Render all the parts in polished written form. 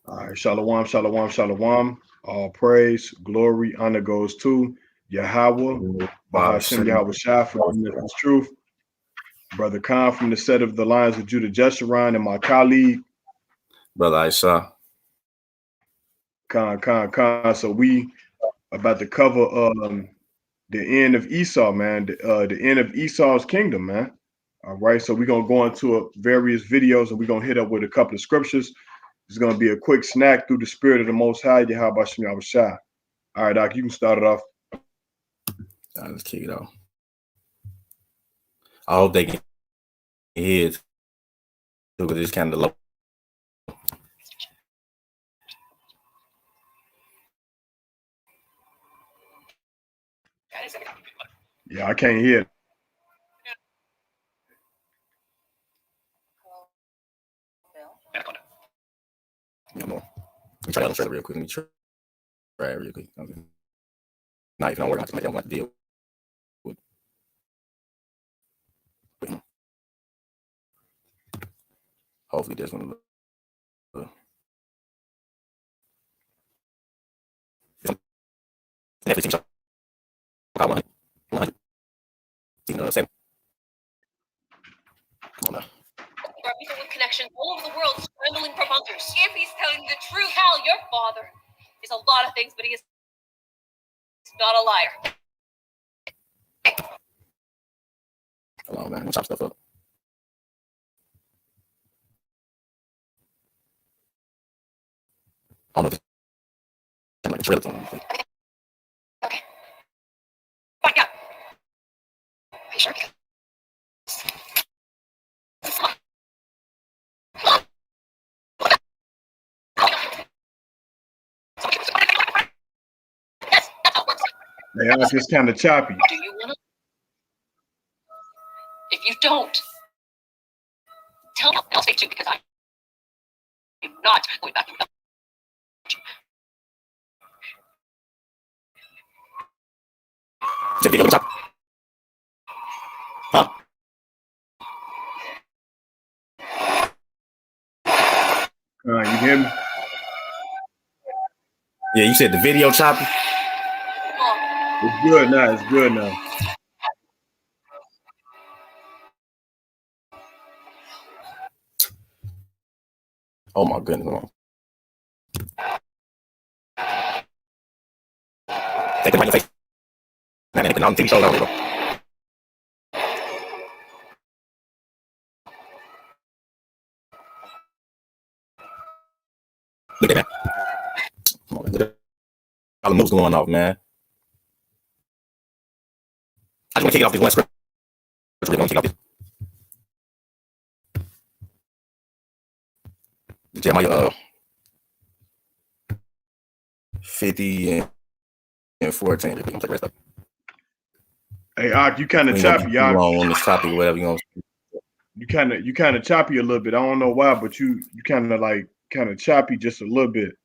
All right, shalom, shalom, shalom. All praise, glory, honor goes to Yahweh, Bahashem Yahweh Shai for giving us this truth. Brother Khan from the set of the Lions of Judah Jeshurun and my colleague, Brother Isa. Khan. So we about to cover the end of Esau, man. The end of Esau's kingdom, man. All right, so we're gonna go into various videos and we're gonna hit up with a couple of scriptures. It's gonna be a quick snack through the spirit of the Most High, Yahweh Shem Yahweh Shai. All right, Doc, you can start it off. Let's kick it off. I hope they can hear it because it's kind of low. Yeah, I can't hear it. Let me try to illustrate it real quick. Let me try it real quick. Okay. Now, if you don't worry, I can make that deal. Hopefully, this one. Netflix team shop. You know what I'm saying? Come on now. There are people with connections all over the world scrambling for bunkers. If he's telling the truth, Hal, your father is a lot of things, but he is not a liar. Hold on, man. I'm gonna chop stuff up. I don't know if it's like a trailer thing. Okay. Back up. Are you sure? Yeah, it's just kind of choppy. Do you want to? If you don't, tell me. I'll speak to you because I am not going back to you. Is video top? Huh? You hear me? Yeah, you said the video choppy? It's good now. It's good now. Oh my goodness. Take it by your face. Man, anything on TV shows over there. Look at that. Come on, look at all the moves going off, man. I just want to kick it off this one script. We're going to kick off this. Jeremiah 50 and 14. We're going to take the rest of it. Hey, Ak, you kind of choppy, Ak. On this topic, whatever you want. You kind of choppy a little bit. I don't know why, but you kind of choppy just a little bit.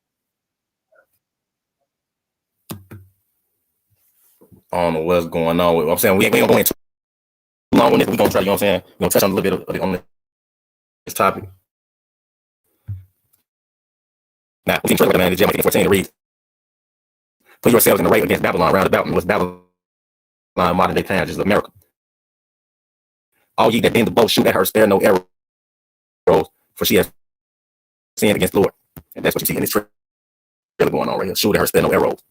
I don't know what's going on with. I'm saying we ain't gonna go into too long on this. We're gonna try. You know what I'm saying? We're gonna touch on a little bit of it on this topic. Now, we can man, Jeremiah 14 to read. Put yourselves in the array against Babylon round about. What's Babylon modern day times? Is America. All ye that bend the bow, shoot at her, spare no arrows, for she has sinned against the Lord. And that's what you see in this trailer going on right here. Shoot at her, spare no arrows.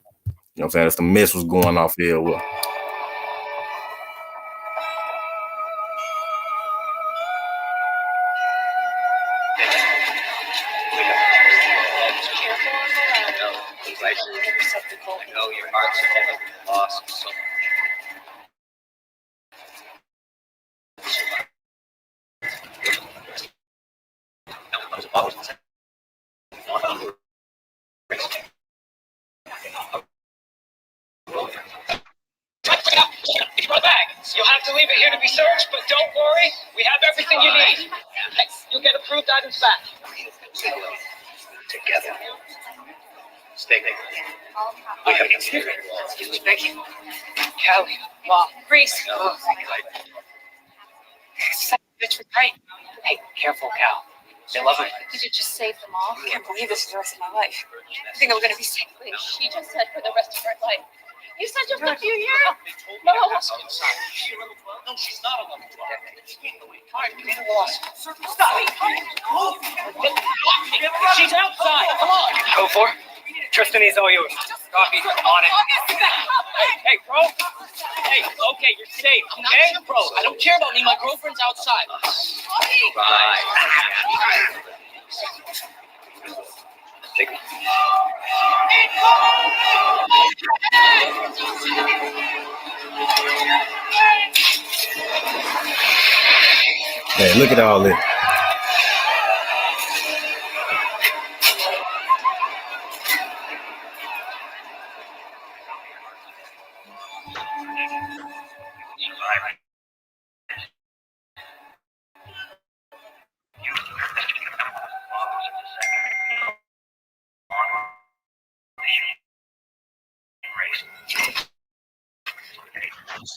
You know what I'm saying? That's the missiles going off here. Well, I know your hearts have lost so much. You'll have to leave it here to be searched, but don't worry, we have everything you need. You'll get approved items back. Together. Stay there. We have to stay. Thank you. Callie, Mom, Reese. Bitch was right. Hey, careful, Cal. They love her. Did you just save them all? I can't believe this is the rest of my life. I think I'm gonna be safe. Wait, she just said for the rest of her life. You said just a few years? No. No, she's not a level 12. All right, get her lost. Stop. She's outside. Come on. Go for it. Tristan, he's all yours. Copy. On it. Hey, bro. Hey, okay, you're safe, okay? Bro, I don't care about me. My girlfriend's outside. Bye. Take it. Man, look at all this.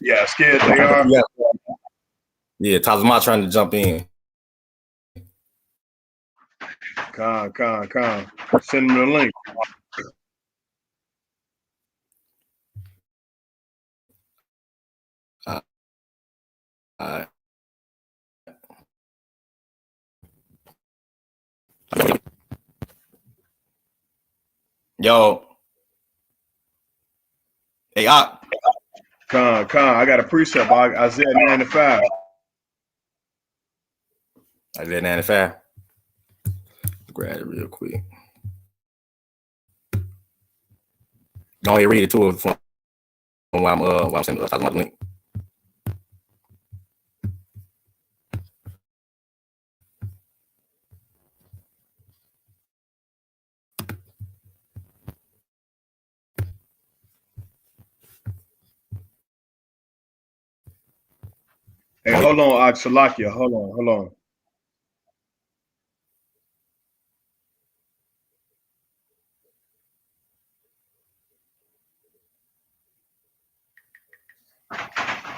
Yeah, scared they are. Yeah, Tazama trying to jump in. Con. Send them the link. Yo. Hey, Con. I got a precept by Isaiah 95. Isaiah 95. Grab it real quick. Go ahead, read it to her while I'm sending talking about the link. Hey, hold on, Salakia. Hold on.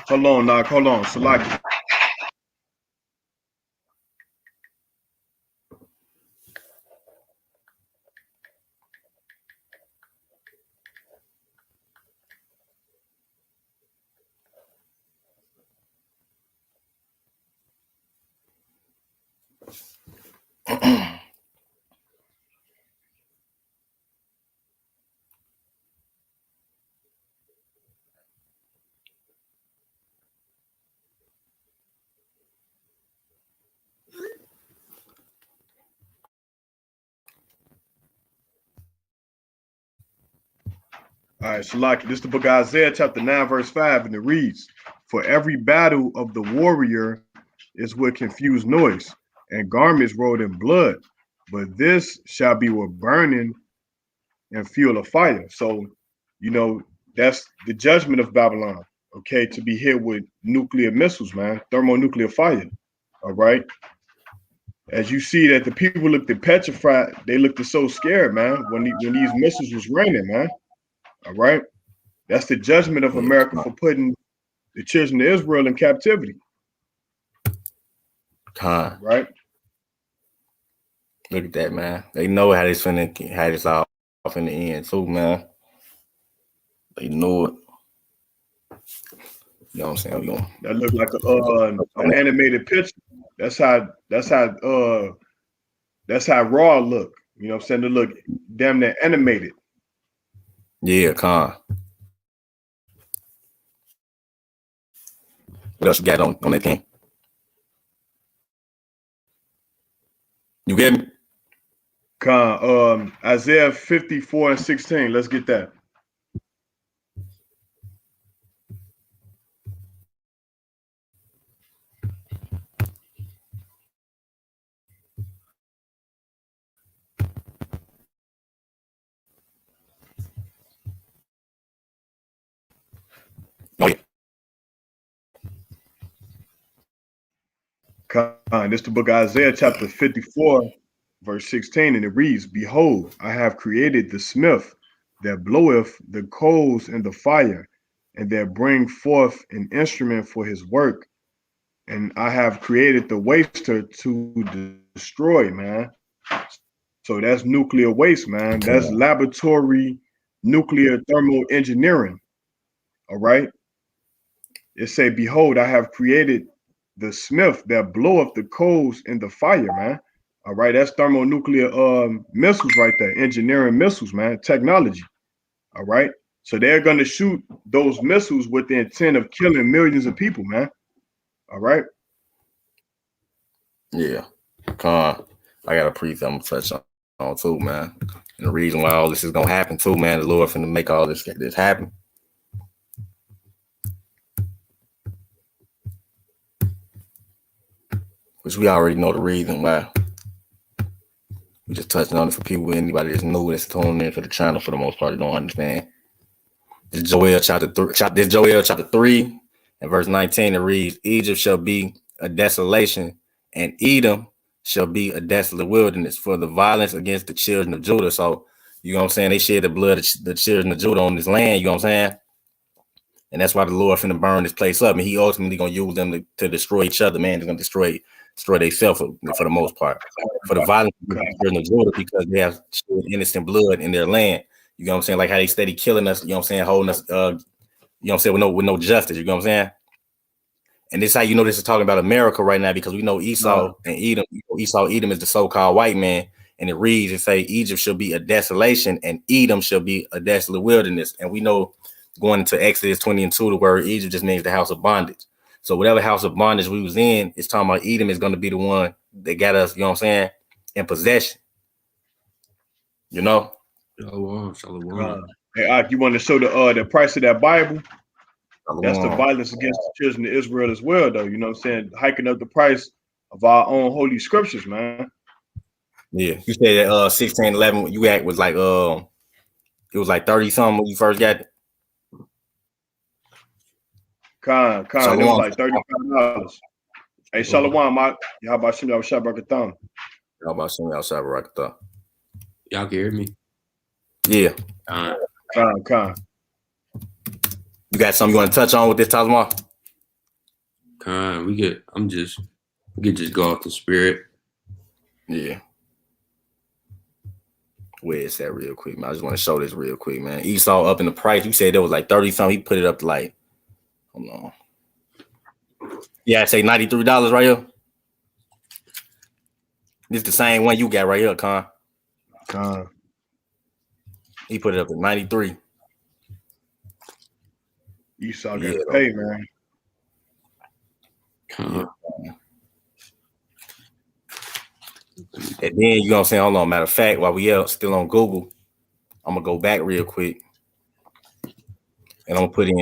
Hold on, Salakia. All right, Salaki. This is the book of Isaiah, chapter 9, verse 5, and it reads, "For every battle of the warrior is with confused noise, and garments rolled in blood, but this shall be with burning and fuel of fire." So, that's the judgment of Babylon, okay, to be hit with nuclear missiles, man, thermonuclear fire, all right? As you see that the people looked petrified, they looked so scared, man, when these missiles was raining, man. All right. That's the judgment of America for putting the children of Israel in captivity. Right. Look at that, man. They know how this finna have this off in the end too, man. They know it. You know what I'm saying? That looked like an animated picture. That's how Raw look. You know what I'm saying? They look damn near animated. Yeah, What else you got on that thing? You get me? Isaiah 54 and 16. Let's get that. Oh, yeah. This is the book of Isaiah, chapter 54, verse 16, and it reads, "Behold, I have created the smith that bloweth the coals in the fire, and that bring forth an instrument for his work, and I have created the waster to destroy, man. So that's nuclear waste, man. That's laboratory nuclear thermal engineering. All right. It say, behold, I have created the smith that bloweth the coals in the fire, man. All right, that's thermonuclear missiles right there, engineering missiles, man, technology. All right. So they're gonna shoot those missiles with the intent of killing millions of people, man. All right. Yeah. I got a brief I'm gonna touch on too, man. And the reason why all this is gonna happen too, man, the Lord finna make all this happen. Which we already know the reason why. We just touching on it for people, anybody that's new that's tuning in for the channel for the most part, don't understand. This Joel chapter 3 and verse 19. It reads, Egypt shall be a desolation, and Edom shall be a desolate wilderness for the violence against the children of Judah. So, you know what I'm saying? They shed the blood of the children of Judah on this land, you know what I'm saying? And that's why the Lord finna burn this place up. And he ultimately gonna use them to destroy each other, man. They're gonna destroy themselves for the most part. For the violence of the children of Judah, because they have innocent blood in their land. You know what I'm saying? Like how they steady killing us, you know what I'm saying, holding us, you know what I'm saying, with no justice, you know what I'm saying? And this is how you know this is talking about America right now, because we know Esau and Edom, Edom is the so-called white man, and it reads and say Egypt shall be a desolation and Edom shall be a desolate wilderness. And we know going into Exodus 20 and 2, the word Egypt just means the house of bondage. So whatever house of bondage we was in, it's talking about Edom is going to be the one that got us, you know what I'm saying, in possession. You know? Shalom. Hey, you want to show the price of that Bible? That's the violence against the children of Israel as well, though. You know what I'm saying? Hiking up the price of our own holy scriptures, man. Yeah. You said that 1611 you act was like it was like 30 something when you first got it. It was like $35. Hey, Shalom, how about Shem Yahshua Barakatham? How about Shem Yahshua Barakatham? Y'all can hear me? Yeah. You got something you want to touch on with this, Tazma? We could just go off the spirit. Yeah. Where is that real quick, man? I just want to show this real quick, man. Esau up in the price. You said there was like 30 something. He put it up to like, hold on. Yeah, I say $93 right here. This the same one you got right here, Con. He put it up to 93. Esau got to pay, man. Yeah. And then, you know what I'm saying? Hold on. Matter of fact, while we are still on Google, I'm going to go back real quick. And I'm going to put in,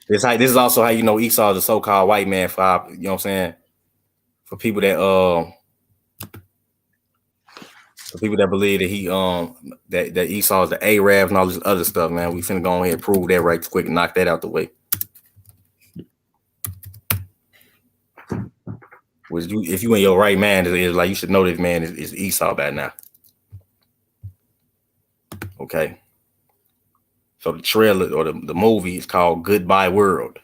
this is also how you know Esau is a so-called white man for, you know what I'm saying? For people that, believe that he, that Esau is the Arabs and all this other stuff, man. We finna go ahead and prove that right quick and knock that out the way. Which if you in your right man, is like you should know this man is Esau by now. Okay. So the trailer or the movie is called Goodbye World,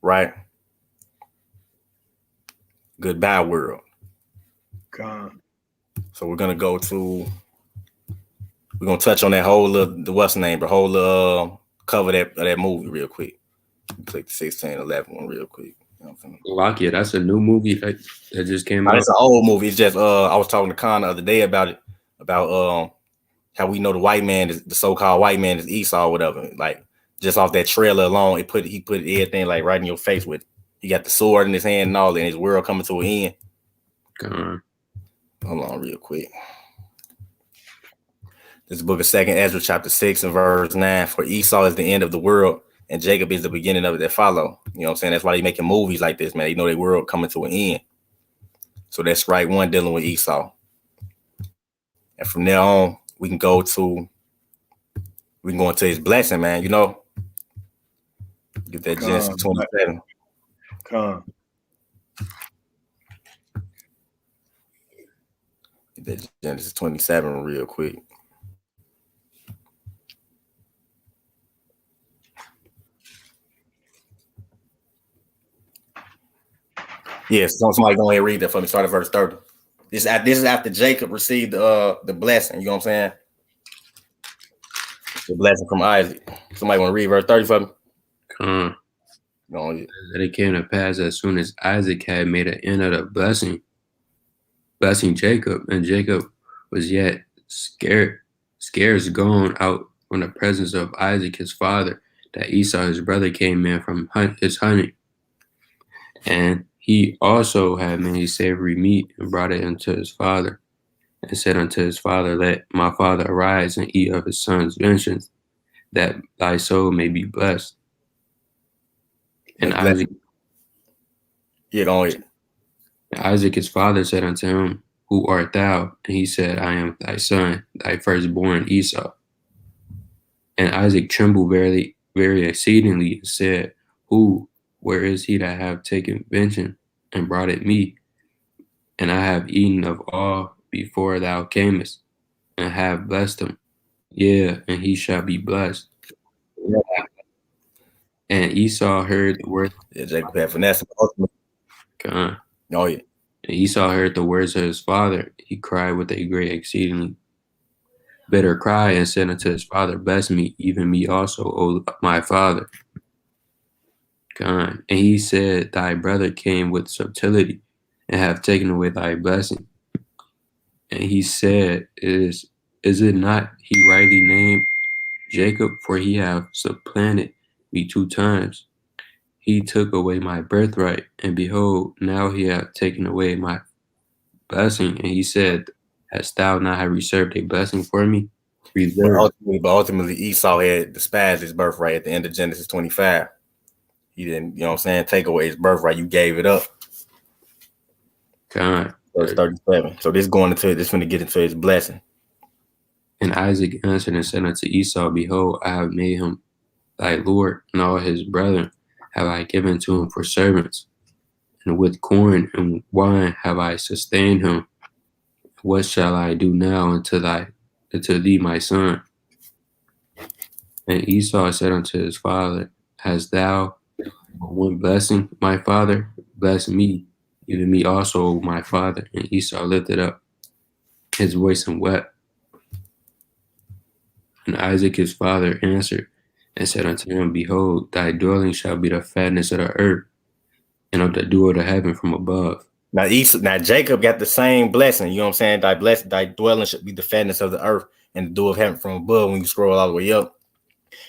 right? Goodbye World. So we're gonna touch on that whole the what's the name, the whole cover of that movie real quick. Click the 1611 one real quick. You know Lakia, that's a new movie that just came out. It's an old movie. It's just I was talking to Con the other day about it, about how we know the white man is the so-called white man is Esau or whatever. Like just off that trailer alone, he put everything like right in your face with it. He got the sword in his hand and all, and his world coming to an end. Hold on real quick. This is the book of 2nd Ezra, chapter 6 and verse 9. For Esau is the end of the world, and Jacob is the beginning of it that follow. You know what I'm saying? That's why they making movies like this, man. They know their world coming to an end. So that's right one dealing with Esau. And from there on, we can go into his blessing, man. You know, get that Genesis 27. Get that Genesis 27 real quick. Yes, somebody go ahead and read that for me. Start at verse 30. This is after Jacob received the blessing. You know what I'm saying? The blessing from Isaac. Somebody want to read verse 30 for me? Con. No, That it came to pass as soon as Isaac had made an end of the blessing Jacob, and Jacob was yet scarce gone out from the presence of Isaac his father, that Esau his brother came in from his hunting. And he also had many savory meat and brought it unto his father, and said unto his father, Let my father arise and eat of his son's vengeance, that thy soul may be blessed. And Isaac, go ahead. Isaac his father said unto him, Who art thou? And he said, I am thy son, thy firstborn Esau. And Isaac trembled very, very exceedingly, and said, where is he that have taken vengeance and brought it me? And I have eaten of all before thou camest, and have blessed him. Yeah, and he shall be blessed. And Esau heard the words. Yeah, Jacob had finesse. God. Oh, yeah. And Esau heard the words of his father. He cried with a great exceedingly bitter cry, and said unto his father, Bless me, even me also, O my father. God. And he said, Thy brother came with subtlety, and have taken away thy blessing. And he said, Is it not he rightly named Jacob? For he have supplanted me 2 times. He took away my birthright, and behold, now he hath taken away my blessing. And he said, Hast thou not have reserved a blessing for me? But ultimately, Esau had despised his birthright at the end of Genesis 25. He didn't, you know what I'm saying, take away his birthright. You gave it up. God. Verse 37. So this going to get into his blessing. And Isaac answered and said unto Esau, Behold, I have made him thy Lord, and all his brethren have I given to him for servants. And with corn and wine have I sustained him. What shall I do now unto thee, my son? And Esau said unto his father, Hast thou one blessing, my father? Bless me, even me also, my father. And Esau lifted up his voice and wept. And Isaac his father answered and said unto him, Behold, thy dwelling shall be the fatness of the earth, and of the dew of the heaven from above. Now Jacob got the same blessing. You know what I'm saying? Thy dwelling should be the fatness of the earth and the dew of heaven from above when you scroll all the way up.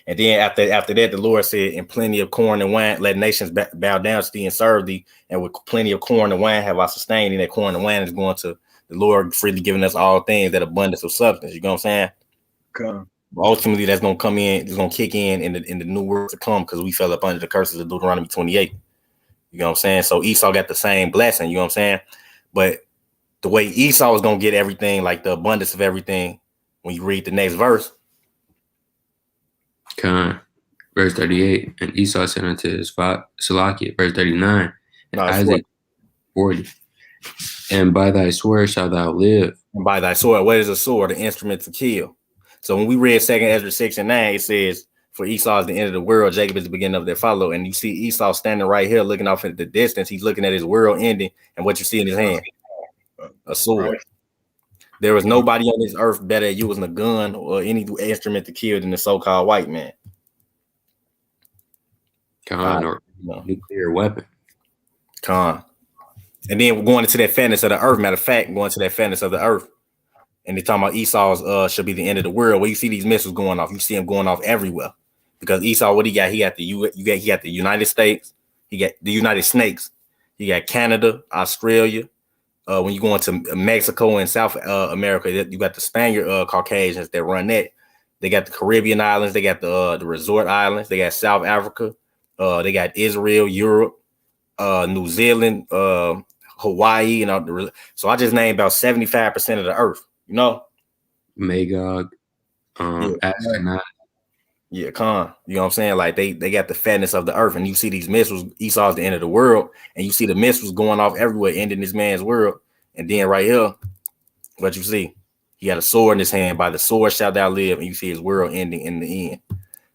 And then after that, the Lord said, In plenty of corn and wine, let nations bow down to thee and serve thee. And with plenty of corn and wine have I sustained. And that corn and wine is going to the Lord freely giving us all things, that abundance of substance. You know what I'm saying? Okay. But ultimately, that's going to come in. It's going to kick in the new world to come, because we fell up under the curses of Deuteronomy 28. You know what I'm saying? So Esau got the same blessing. You know what I'm saying? But the way Esau is going to get everything, like the abundance of everything, when you read the next verse. Verse 38. And Esau said unto his father, Salakia, verse 39. And Isaac 40. And by thy sword shalt thou live. And by thy sword, what is a sword? An instrument to kill. So when we read 2nd Ezra 6 and 9, it says, For Esau is the end of the world, Jacob is the beginning of their follow. And you see Esau standing right here looking off at the distance. He's looking at his world ending, and what you see in his hand? A sword. There was nobody on this earth better at using a gun or any instrument to kill than the so-called white man. Or nuclear weapon. And then we're going into that fatness of the earth. Matter of fact, going to that fatness of the earth. And they're talking about Esau's should be the end of the world. Where you see these missiles going off, you see them going off everywhere. Because Esau, what he got? He got the United States, he got the United Snakes, he got Canada, Australia. When you go into Mexico and South America, you got the Spaniard Caucasians that run that. They got the Caribbean islands, they got the resort islands, they got South Africa, they got Israel, Europe, New Zealand, Hawaii, and all so I just named about 75% of the earth. You know, Magog, Astronaut. Yeah, you know what I'm saying? Like they got the fatness of the earth, and you see these missiles. Esau's the end of the world, and you see the missiles going off everywhere, ending this man's world. And then right here, what you see? He had a sword in his hand. By the sword shalt thou live, and you see his world ending in the end.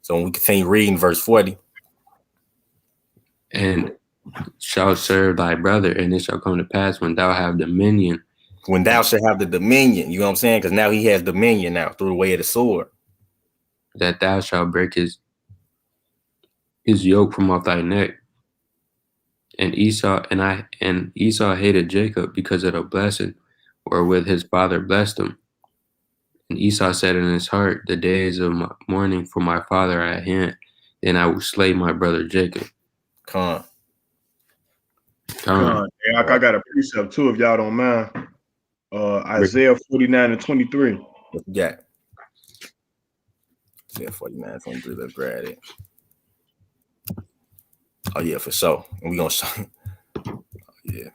So when we continue reading verse 40. And shalt serve thy brother, and it shall come to pass when thou have dominion. When thou shalt have the dominion, you know what I'm saying? Because now he has dominion now through the way of the sword. That thou shalt break his yoke from off thy neck. And Esau hated Jacob because of the blessing wherewith his father blessed him. And Esau said in his heart, the days of my mourning for my father are at hand, then I will slay my brother Jacob. Con. Yeah, I got a precept too, if y'all don't mind. Isaiah 49:23. Yeah. Isaiah 49:23. Let's grab it. Oh yeah, for sure. And we gonna show. Yeah.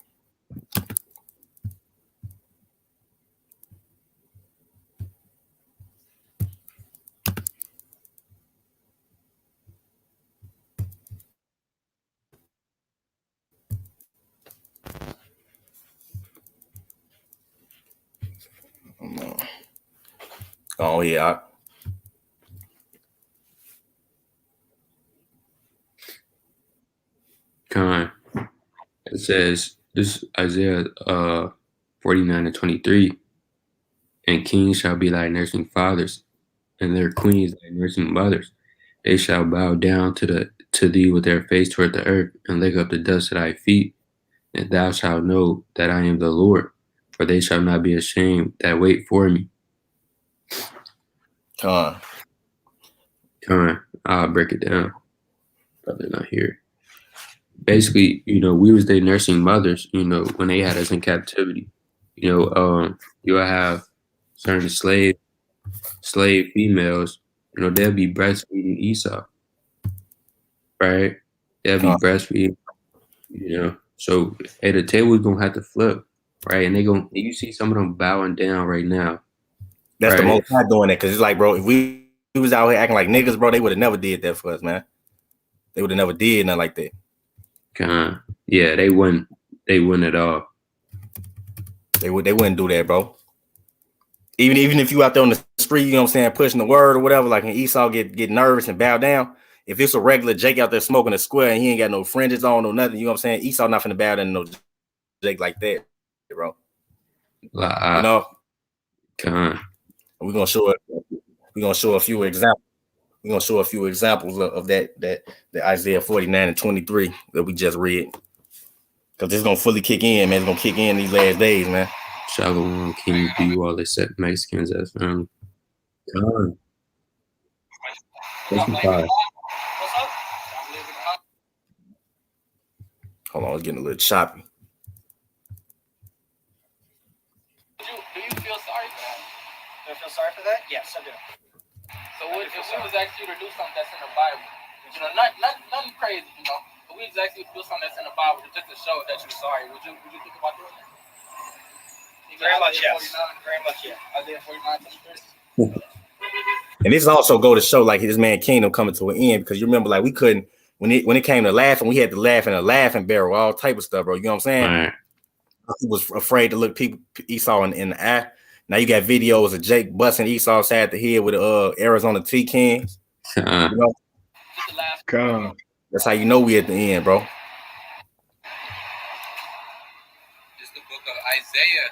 Oh yeah. Con. It says this Isaiah 49:23. And kings shall be thy nursing fathers, and their queens thy nursing mothers. They shall bow down to thee with their face toward the earth, and lick up the dust of thy feet. And thou shalt know that I am the Lord, for they shall not be ashamed that wait for me. Con. I'll break it down. Probably not here. Basically, we was their nursing mothers, when they had us in captivity. You'll have certain slave females, they'll be breastfeeding Esau, right? They'll be breastfeeding, So, hey, the table is gonna have to flip, right? And you see some of them bowing down right now. That's right? The most High doing that, because it's like, bro, if we was out here acting like niggas, bro, they would have never did that for us, man. They would have never did nothing like that. Yeah, they wouldn't at all. They wouldn't do that, bro. Even if you out there on the street, you know what I'm saying, pushing the word or whatever, like when Esau get nervous and bow down, if it's a regular Jake out there smoking a square and he ain't got no fringes on or nothing, you know what I'm saying, Esau not finna bow down to no Jake like that, bro. We're gonna show a few examples. We're gonna show a few examples of that Isaiah 49:23 that we just read. Because this is gonna fully kick in, man. It's gonna kick in these last days, man. Shalom, King B, all except Mexicans as family. Hold on, it's getting a little choppy. Do you feel sorry for that? Do I feel sorry for that? Yes, I do. So if we was asking you to do something that's in the Bible, nothing crazy, but we was asking you to do something that's in the Bible just to show that you're sorry, would you think about doing that? Very much, yes. Very much, yeah. Isaiah 49:23. And this also go to show like this man kingdom coming to an end, because you remember, like, we couldn't when it came to laughing, we had to laugh in a laughing barrel, all type of stuff, bro. You know what I'm saying? Right. He was afraid to look Esau in the eye. Now you got videos of Jake busting Esau side the head with Arizona tea cans. You know? That's how you know we at the end, bro. This is the book of Isaiah,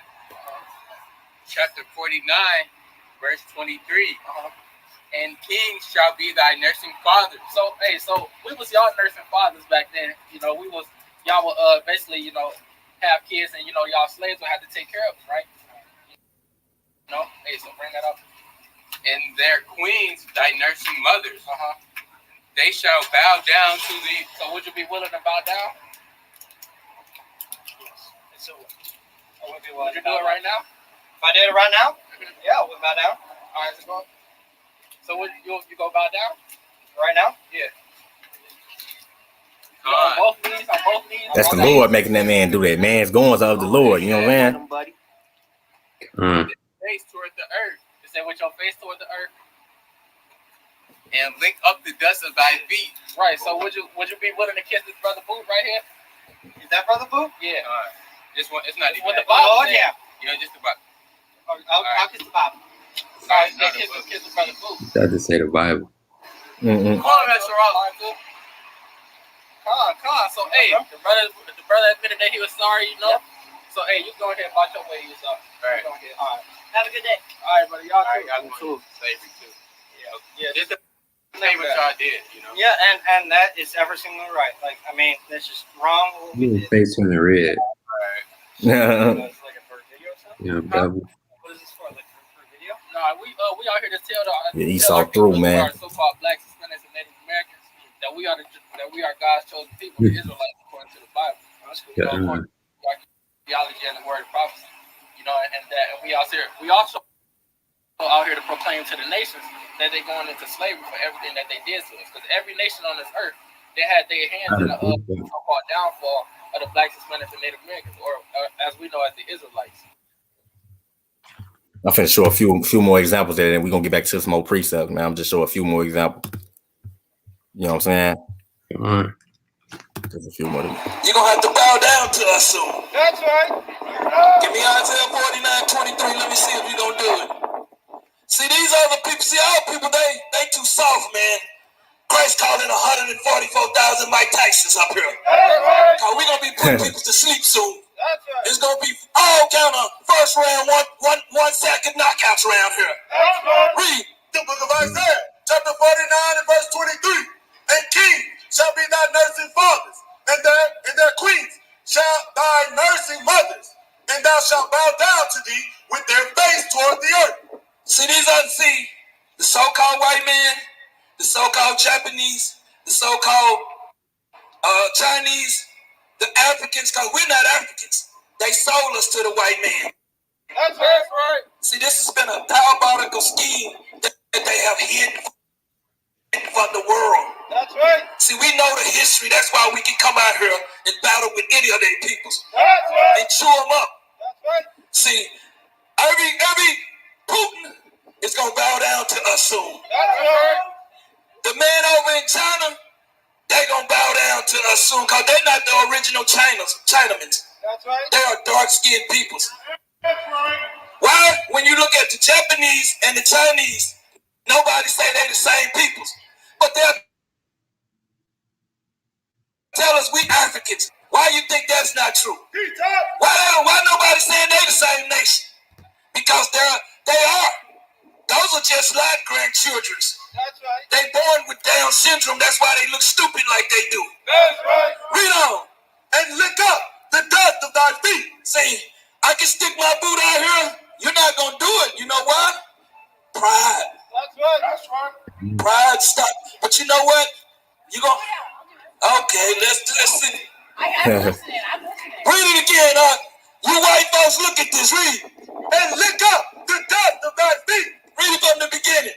chapter 49, verse 23. And kings shall be thy nursing fathers. So we was y'all nursing fathers back then. Y'all would basically, have kids, and y'all slaves would have to take care of them, right? So bring that up. And their queens, thy nursing mothers. They shall bow down to thee. So would you be willing to bow down? Yes. So I would be willing. Would you do it right now? If I did it right now? Yeah, I would bow down. All right, so go. So would you go bow down? Right now? Yeah. On both knees. That's the Lord making that man do that. Man's goings of the Lord. You know what I'm saying? Face toward the earth. It said, with your face toward the earth, and lick up the dust of thy feet. Right. So would you be willing to kiss this brother Boot right here? Is that brother Boot? Yeah. All right. This one, it's not even. With the Bible? Yeah. Just about. I'll kiss the Bible. All right. Kiss the brother Boot. That just say the Bible. Mm-hmm. Come on, Mr. Ross. Come on. So hey, the brother admitted that he was sorry, you know. Yep. So hey, you go ahead and watch your way, you sorry. All right. All right. Have a good day. All right, buddy. Y'all too. Slavery too. Yeah. Just the thing what y'all did, you know. Yeah, and that is everything right. Like, I mean, that's just wrong. What we did. Face on the red. Yeah. It's like a for video or something. Yeah, double. What is this for? Like for video? Nah, we out here to tell Esau our people through, who man. are so-called blacks, Hispanics, and Native Americans that we are God's chosen people, the Israelites, according to the Bible. That's cool. Yeah. According to our theology and the word of prophecy. You know, and we also out here to proclaim to the nations that they're going into slavery for everything that they did to us. Because every nation on this earth, they had their hands in the so-called downfall of the blacks, Hispanics, and Native Americans, or as we know as the Israelites. I'm finna show a few more examples there, and we're gonna get back to some more precepts, man. I'm just show a few more examples. You know what I'm saying? All right. There's a few more. You're gonna have to bow down to us soon. That's right. Give me Isaiah 49:23. Let me see if you're gonna do it. See, these other people, our people, they too soft, man. Christ calling 144,000 Mike Tysons up here. Cause we're gonna be putting people to sleep soon. That's right. It's gonna be all kind of first round, one second knockouts around here. That's right. Read the book of Isaiah, chapter 49 and verse 23. And kings shall be thy nursing fathers, and their queens shall thy nursing mothers, and thou shalt bow down to thee with their face toward the earth. See, these unseen, the so-called white man, the so-called Japanese, the so-called Chinese, the Africans, because we're not Africans. They sold us to the white man. That's right. See, this has been a diabolical scheme that they have hidden from the world. That's right. See, we know the history. That's why we can come out here and battle with any of their peoples That's right. and chew them up. That's right. See, every Putin is going to bow down to us soon. That's right. The man over in China, they're going to bow down to us soon because they're not the original Chinamen. That's right. They are dark-skinned peoples. That's right. Why? When you look at the Japanese and the Chinese, nobody say they're the same peoples. But they'll tell us we Africans. Why you think that's not true? Why nobody saying they the same nation? Because they are. Those are just like grandchildren. That's right. They born with Down syndrome. That's why they look stupid like they do. That's right. Read on and lick up the dust of thy feet. See, I can stick my boot out here. You're not gonna do it. You know why? Pride. That's right. That's right. Pride stop. But you know what? You gonna okay? Let's see. I'm listening. Read it again, you white folks, look at this. Read and lick up the dust of thy feet. Read it from the beginning.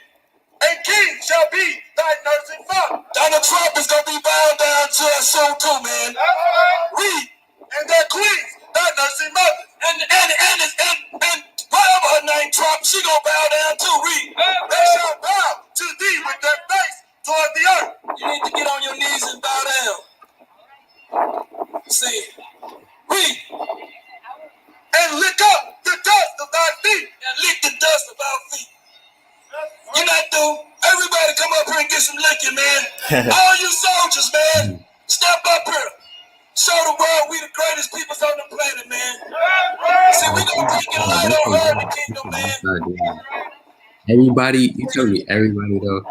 And king shall be thy nursing father. Donald Trump is gonna be bound down to us soon too, man. That's right. Read and their queens, thy nursing mother, and whatever her name, Trump, she gonna bow down too. Read. They shall bow to thee with their face toward the earth. You need to get on your knees and bow down. See, read and lick up the dust of thy feet, and lick the dust of our feet. You're not through. Everybody come up here and get some licking, man. All you soldiers, man, step up here. Show the world we the greatest people on the planet, man. See, we gonna take it light on her in the kingdom, man. Everybody, you tell me everybody though,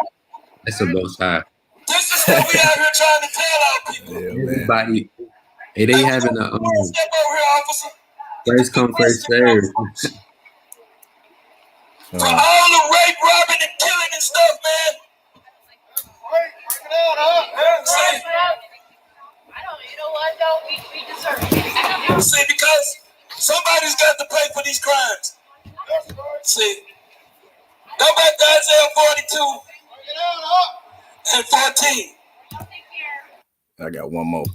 that's a both side. This is what we out here trying to tell our people. Yeah, man. Everybody, hey, they having a Step over here, officer. first come, first serve. For all the rape, robbing, and killing and stuff, man. See, You know what, though? We deserve it. see, because somebody's got to pay for these crimes. See, go back to Isaiah 42 and 14. I got one more.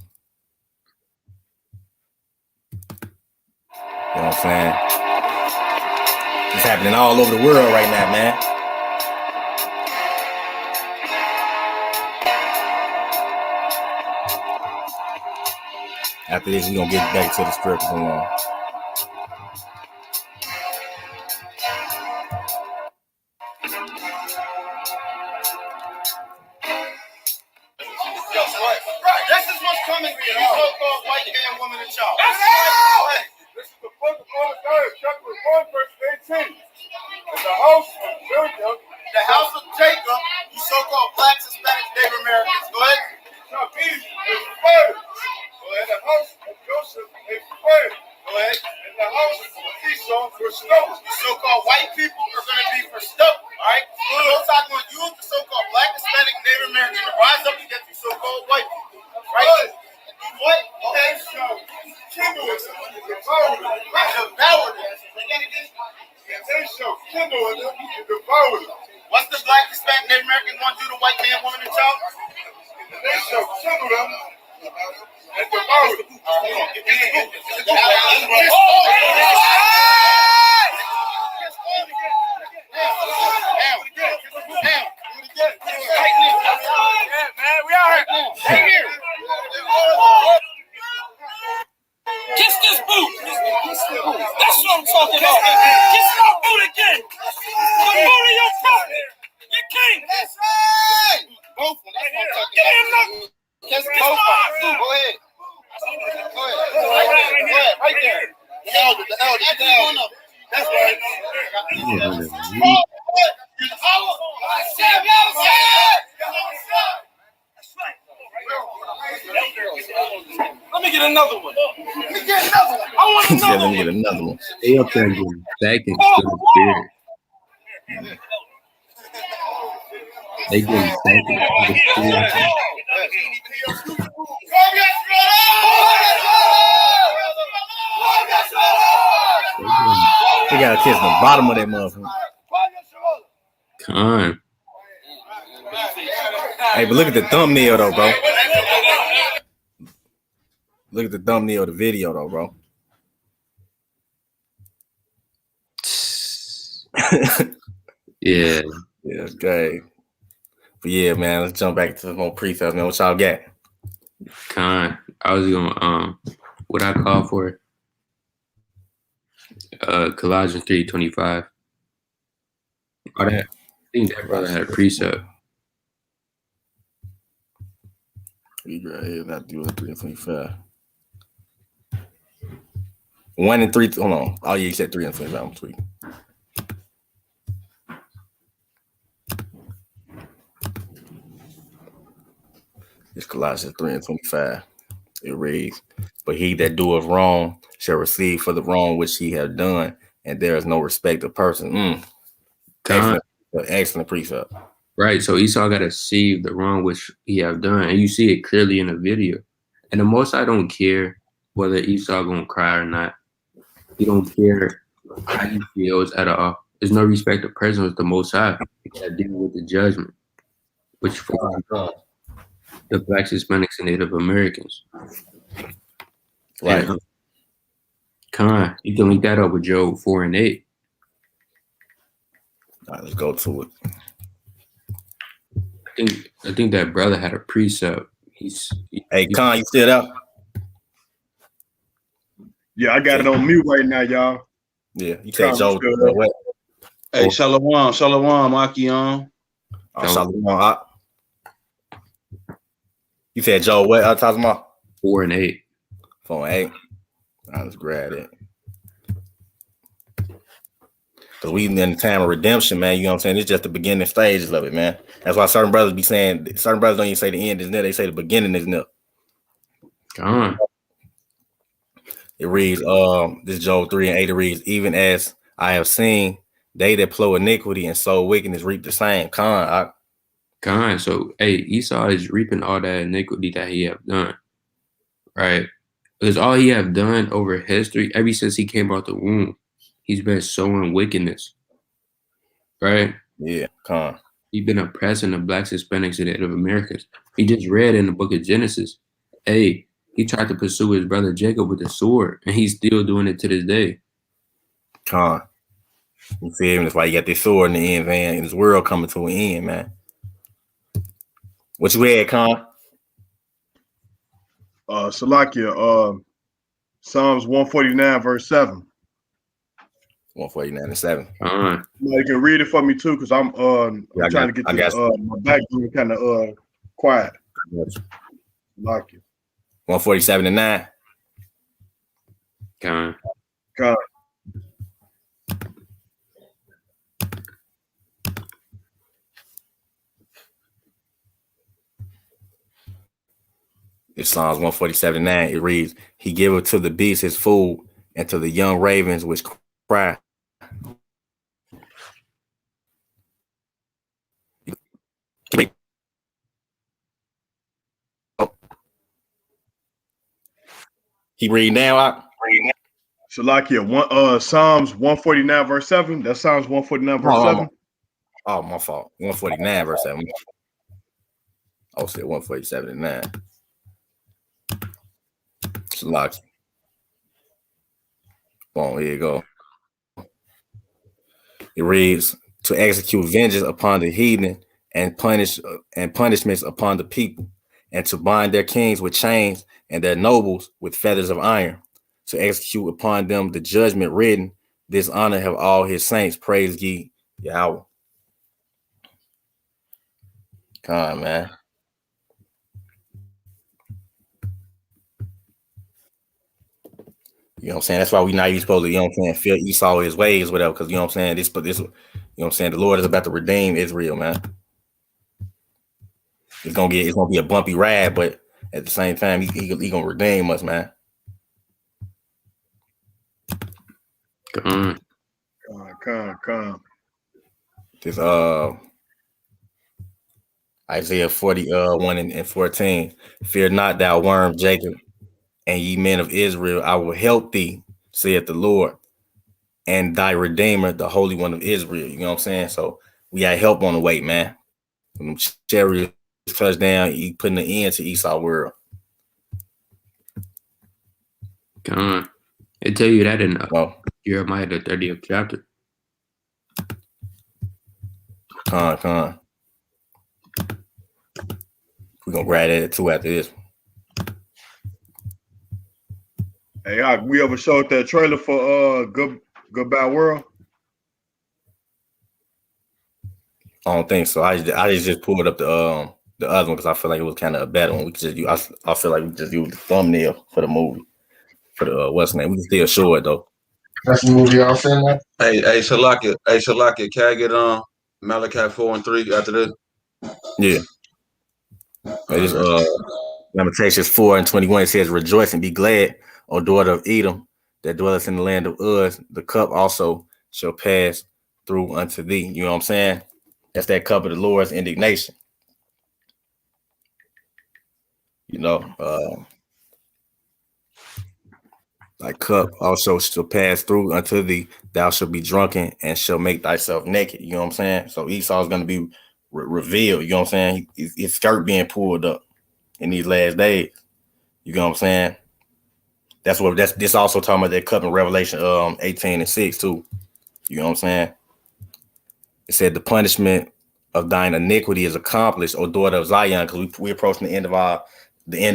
You know what I'm saying? It's happening all over the world right now, man. After this, we're gonna get back to the scriptures and Right. This is what's woman to the so-called white man, woman, and child. This is the book of Mordecai, chapter 1, verse 18. In the house of Jacob, you so-called blacks, Hispanics, Native Americans. Go ahead. Shall be a fire. Go ahead. The house of Joseph, a fire. Go ahead. In the house of Esau, for snow. You so-called white people are going to be for snow. All right. So those are going to use the so-called black, Hispanic, Native American to rise up against you so-called white people. Right? What? Okay. So, kindle it. Devour it. They shall kindle it and devour it. What's the black, Hispanic, Native American going to do to white man, woman, and child? They shall kindle them and devour it. Kiss this boot. That's what I'm talking about. Kiss my boot again. The boot of your prophet. Your king. That's right. Both of them. That's what I'm talking about. Kiss both of them. Go ahead. Go ahead. Right there. The elder. That's right. Let me get another one. I want Yeah, another let me one. get another one. They up there getting seconds to the spirit. They getting seconds to the spirit. They gotta kiss the bottom of that motherfucker. Con. Hey, but look at the thumbnail though, bro. Look at the thumbnail of the video though, bro. Yeah. Yeah, okay. But yeah, man, let's jump back to the more precepts, man. What y'all got? Con. I was gonna what I call for it? Colossians 3:25. I think that brother had a precept. Right here, not doing 3:25. 1 and 3. Hold on. Oh, yeah, you said 3 and 25. I'm tweaking. It's Colossians 3 and 25. It reads, "But he that doeth wrong shall receive for the wrong which he hath done, and there is no respect of person." Excellent precept. Right. So Esau got to see the wrong which he have done. And you see it clearly in the video. And the most I don't care whether Esau gonna cry or not. He don't care how he feels at all. There's no respect of person with the Most High. He got to deal with the judgment, which falls on the blacks, Hispanics, and Native Americans. Right. Con, you can link that up with Job 4 and 8. All right, let's go to it. I think that brother had a precept. Hey, Con, you still out? Yeah, I got it on mute right now, y'all. Yeah, you said Joe. What? Hey, Shalom, Akion. Shalom. You said Joe what? Tazma? 4 and 8. 4 and 8. All right, let's grab it. Because we in the time of redemption, man. You know what I'm saying? It's just the beginning stages of it, man. That's why certain brothers be saying, certain brothers don't even say the end is near. They say the beginning is near. Con. It reads, this Job 3 and 8, it reads, "Even as I have seen, they that plow iniquity and sow wickedness reap the same." Con. So, hey, Esau is reaping all that iniquity that he have done, right? Because all he have done over history, ever since he came out the womb, he's been sowing wickedness, right? Yeah, con. He's been oppressing the blacks, Hispanics, and Native Americans. He just read in the book of Genesis, hey, he tried to pursue his brother Jacob with a sword, and he's still doing it to this day. Con. You feel me? That's why you got this sword in the end, man. And this world coming to an end, man. What you had, Con? Salakia, Psalms 149, verse 7. 149 and 7. You can read it for me too, because I'm trying to get my background kind of quiet. Salakia. 147-9. Con. God. It's Psalms 147-9. It reads, He giveth to the beast his food, and to the young ravens which cry. He read now. Shalakia, Psalms 149 verse 7. That's Psalms 149 verse 7. Oh, my fault. 149 verse 7. Oh, said 147-9. Shalakia. Boom, here you go. It reads, to execute vengeance upon the heathen and punishments upon the people, and to bind their kings with chains and their nobles with feathers of iron, to execute upon them the judgment written. This honor have all his saints. Praise ye Yahweh. Come on, man. You know what I'm saying? That's why we not even supposed to, you know what I'm saying, fear Esau his ways, whatever, because you know what I'm saying, this, you know what I'm saying, the Lord is about to redeem Israel, man. It's gonna be a bumpy ride, but at the same time, he gonna redeem us, man. Con. This Isaiah 41 and 14. Fear not, thou worm Jacob, and ye men of Israel, I will help thee, saith the Lord, and thy Redeemer, the Holy One of Israel. You know what I'm saying? So we got help on the way, man. When them chariots touchdown, he putting the end to Esau world. Con. They tell you that in Jeremiah the 30th chapter. Con. We're gonna grab that too after this. Hey, we ever showed that trailer for Goodbye World? I don't think so. I just pulled up the other one because I feel like it was kind of a better one. We could just use, I feel like we just use the thumbnail for the movie. For the what's the name? We can still show it though. That's the movie y'all saying that? Hey, Shalakia, can I get Malachi 4 and 3 after this? Yeah. It is Lamentations 4 and 21. It says, Rejoice and be glad, O daughter of Edom, that dwelleth in the land of Uz. The cup also shall pass through unto thee. You know what I'm saying? That's that cup of the Lord's indignation. You know, thy cup also shall pass through unto thee. Thou shalt be drunken and shall make thyself naked. You know what I'm saying? So Esau's going to be revealed. You know what I'm saying? His skirt being pulled up in these last days. You know what I'm saying? This also talking about that cup in Revelation 18 and 6 too. You know what I'm saying? It said the punishment of thine iniquity is accomplished, O daughter of Zion, because we're approaching the end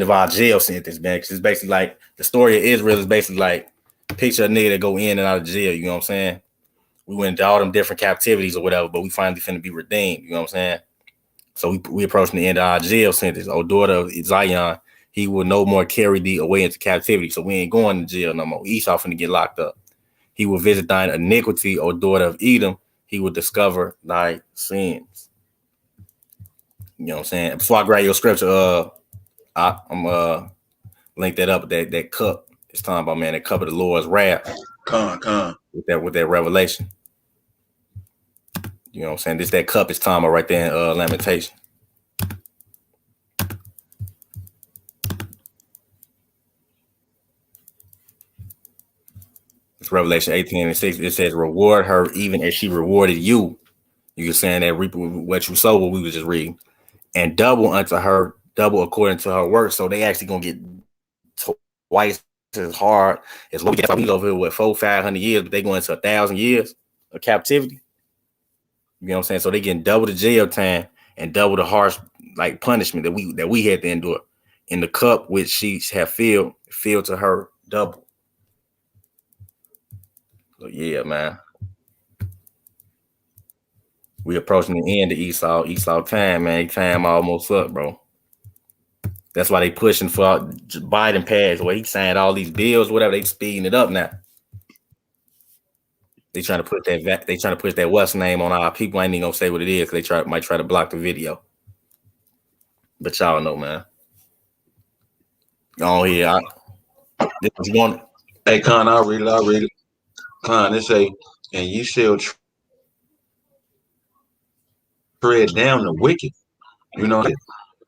of our jail sentence, man. Because it's basically like the story of Israel is basically like picture a nigga that go in and out of jail. You know what I'm saying? We went to all them different captivities or whatever, but we finally finna be redeemed. You know what I'm saying? So we approaching the end of our jail sentence. O daughter of Zion, he will no more carry thee away into captivity. So we ain't going to jail no more. Esau finna get locked up. He will visit thine iniquity, O daughter of Edom. He will discover thy sins. You know what I'm saying? Before I grab your scripture, I'm link that up. That cup. It's talking about, man, that cup of the Lord's wrath. With that revelation. You know what I'm saying? That cup is talking about right there in Lamentation. It's Revelation 18 and 6. It says, reward her even as she rewarded you. You're saying that reap what you sow, what we was just reading. And double unto her, double according to her work. So they actually gonna get twice as hard as what we get. We over here with 400-500 years, but they going into 1,000 years of captivity. You know what I'm saying? So they getting double the jail time and double the harsh like punishment that we had to endure. In the cup which she have filled to her double. So yeah, man. We approaching the end of Esau time, man. Time almost up, bro. That's why they pushing for Biden pass, where he signed all these bills, whatever. They speeding it up now. They trying to put that. They trying to push that what's name on our people. I ain't even gonna say what it is because they might try to block the video. But y'all know, man. Oh yeah, this is one. Hey, Con, I'll read it. Con, it say, and you shall tread down the wicked. You know,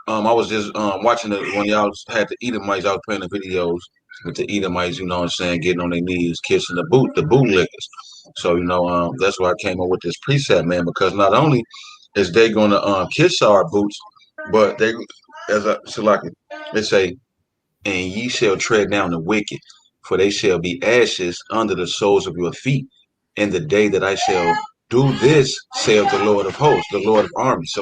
I was just watching it when y'all had the Edomites. I was playing the videos with the Edomites. You know what I'm saying, getting on their knees, kissing the bootlickers. So that's why I came up with this precept, man. Because not only is they gonna kiss our boots, but they, they say, and ye shall tread down the wicked, for they shall be ashes under the soles of your feet. In the day that I shall do this, saith the Lord of hosts, the Lord of armies.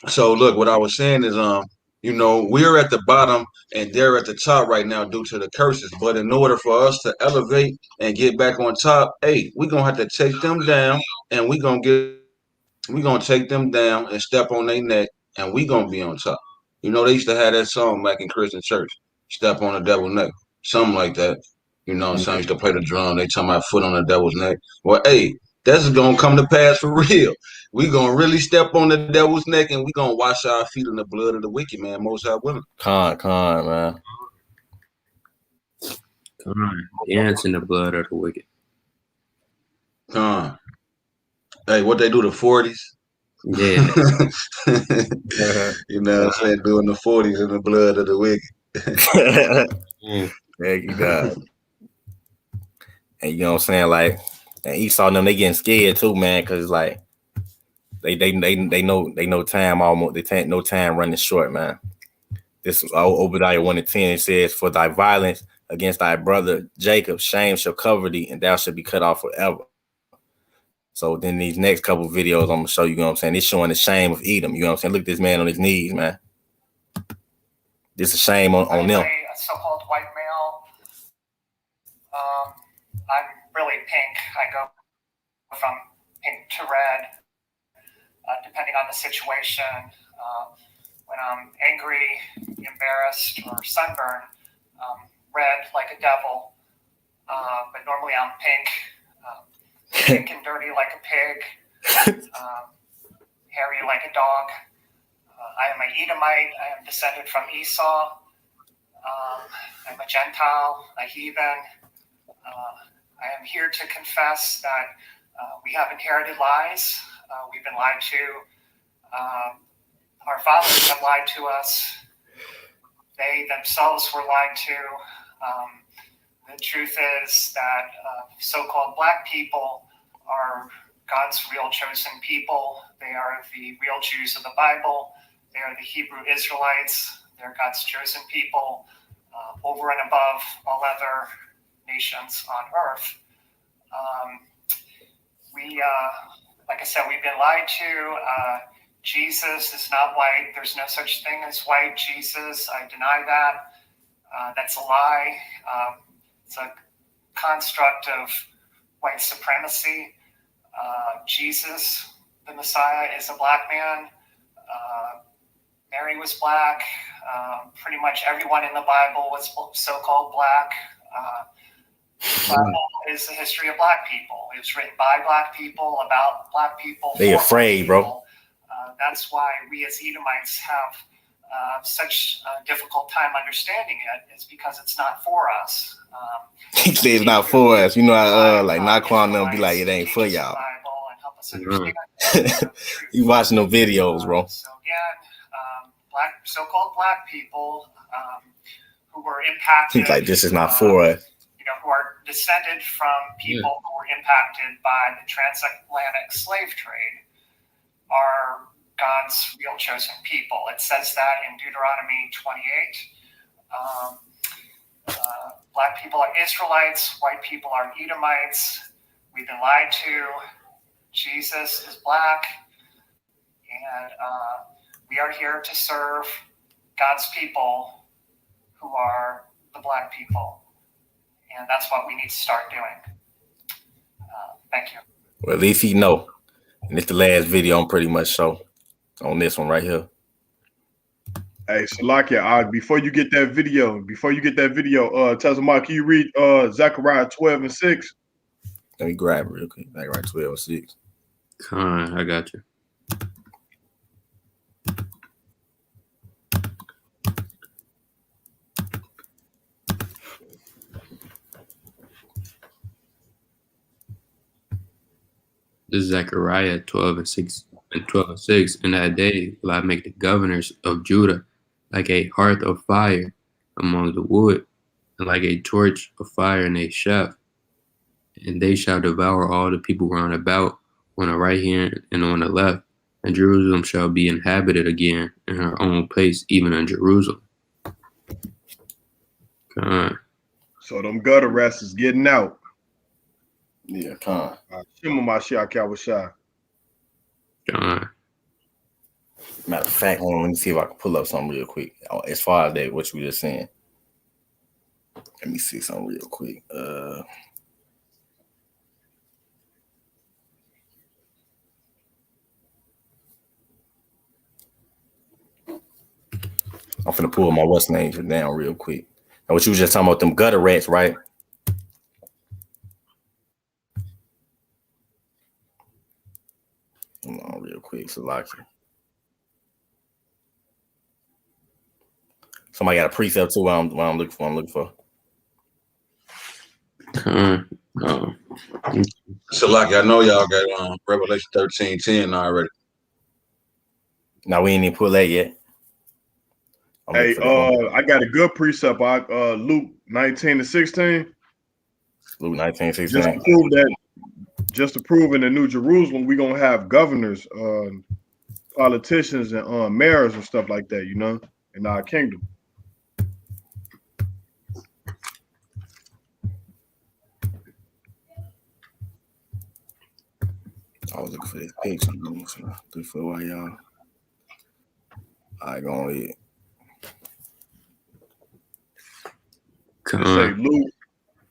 So look, what I was saying is, we're at the bottom and they're at the top right now due to the curses. But in order for us to elevate and get back on top, hey, we're gonna have to take them down, and we're gonna take them down and step on their neck, and we're gonna be on top. They used to have that song back in Christian church, "Step on the Devil's Neck," something like that. Some used to play the drum. They talking about foot on the devil's neck. Well, hey, that's gonna come to pass for real. We gonna really step on the devil's neck, and we gonna wash our feet in the blood of the wicked, man. Most High willing. Con, man. Dance in the blood of the wicked. Con. Hey, what they do the 40s? Yeah. You know what I'm saying? Doing the 40s in the blood of the wicked. Thank you, God. And you know what I'm saying? Like, and Esau and them, they getting scared too, man, because like they know time almost. They can't no time running short, man. This Obadiah 1:10, it says, "For thy violence against thy brother Jacob, shame shall cover thee, and thou shalt be cut off forever." So then these next couple videos, I'm gonna show you, you know what I'm saying? It's showing the shame of Edom. You know what I'm saying? Look at this man on his knees, man. This is shame on them. A so-called white male. I'm really pink. I go from pink to red, depending on the situation. When I'm angry, embarrassed, or sunburned, red like a devil. But normally I'm pink. Pink and dirty like a pig, hairy like a dog. I am an Edomite. I am descended from Esau. I'm a Gentile, a heathen. I am here to confess that we have inherited lies. We've been lied to. Our fathers have lied to us. They themselves were lied to. The truth is that so-called black people are God's real chosen people. They are the real Jews of the Bible. They are the Hebrew Israelites. They're God's chosen people over and above all other nations on earth. Like I said, we've been lied to. Jesus is not white. There's no such thing as white Jesus. I deny that. That's a lie. It's a construct of white supremacy. Jesus, the Messiah, is a black man. Mary was black. Pretty much everyone in the Bible was so-called black. The Bible is the history of black people. It was written by black people, about black people. They afraid, bro. That's why we as Edomites have such a difficult time understanding it. Is because it's not for us. He said it's not for us. You know, like Naquan them be like, it ain't for y'all. You watching them videos, bro. So again, so-called black people who were impacted. He's like, this is not for us. Who are descended from people who were impacted by the transatlantic slave trade are God's real chosen people. It says that in Deuteronomy 28. Black people are Israelites. White people are Edomites. We've been lied to. Jesus is black. And we are here to serve God's people who are the black people. And that's what we need to start doing. Thank you. Well, at least he know. And it's the last video I'm pretty much show on this one right here. Hey, Salakia, before you get that video, Tazama, can you read Zechariah 12 and 6? Let me grab it real quick. Zechariah 12 and 6. I got you. This is Zechariah 12 and 6 and 12 and 6. In that day will I make the governors of Judah like a hearth of fire among the wood, and like a torch of fire in a shaft. And they shall devour all the people round about on the right hand and on the left. And Jerusalem shall be inhabited again in her own place, even in Jerusalem. So them gutter rats is getting out. Yeah, con. Shimma Mashiach Yahweh. Matter of fact, hold on, let me see if I can pull up something real quick. As far as that, what you were just saying. Let me see something real quick. I'm finna pull my what's name down real quick. Now, what you was just talking about, them gutter rats, right? Hold on, real quick, Salaki. Somebody got a precept too. What I'm looking for. Salaki, I know y'all got Revelation 13:10 already. Now we ain't even pull that yet. Hey, I got a good precept. Luke 19 to 16. Luke 19, 16. Just to prove in the New Jerusalem, we're gonna have governors, politicians, and mayors and stuff like that, in our kingdom. I was looking for this picture. Look for why y'all. I go ahead. It say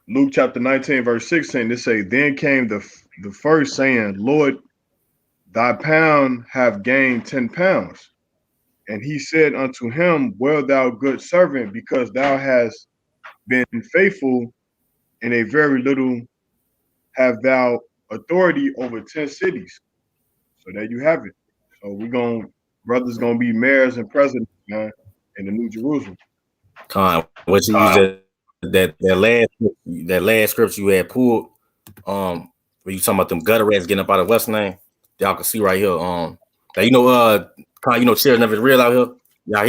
Luke chapter 19, verse 16. It say, then came the first saying, Lord, thy pound have gained 10 pounds. And he said unto him, well, thou good servant, because thou hast been faithful in a very little, have thou authority over 10 cities. So there you have it. So brothers gonna be mayors and presidents, man, in the New Jerusalem. What you just that last scripture you had pulled, where you talking about them gutter rats getting up out of what's name? Y'all can see right here. Now Cheers never real out here. How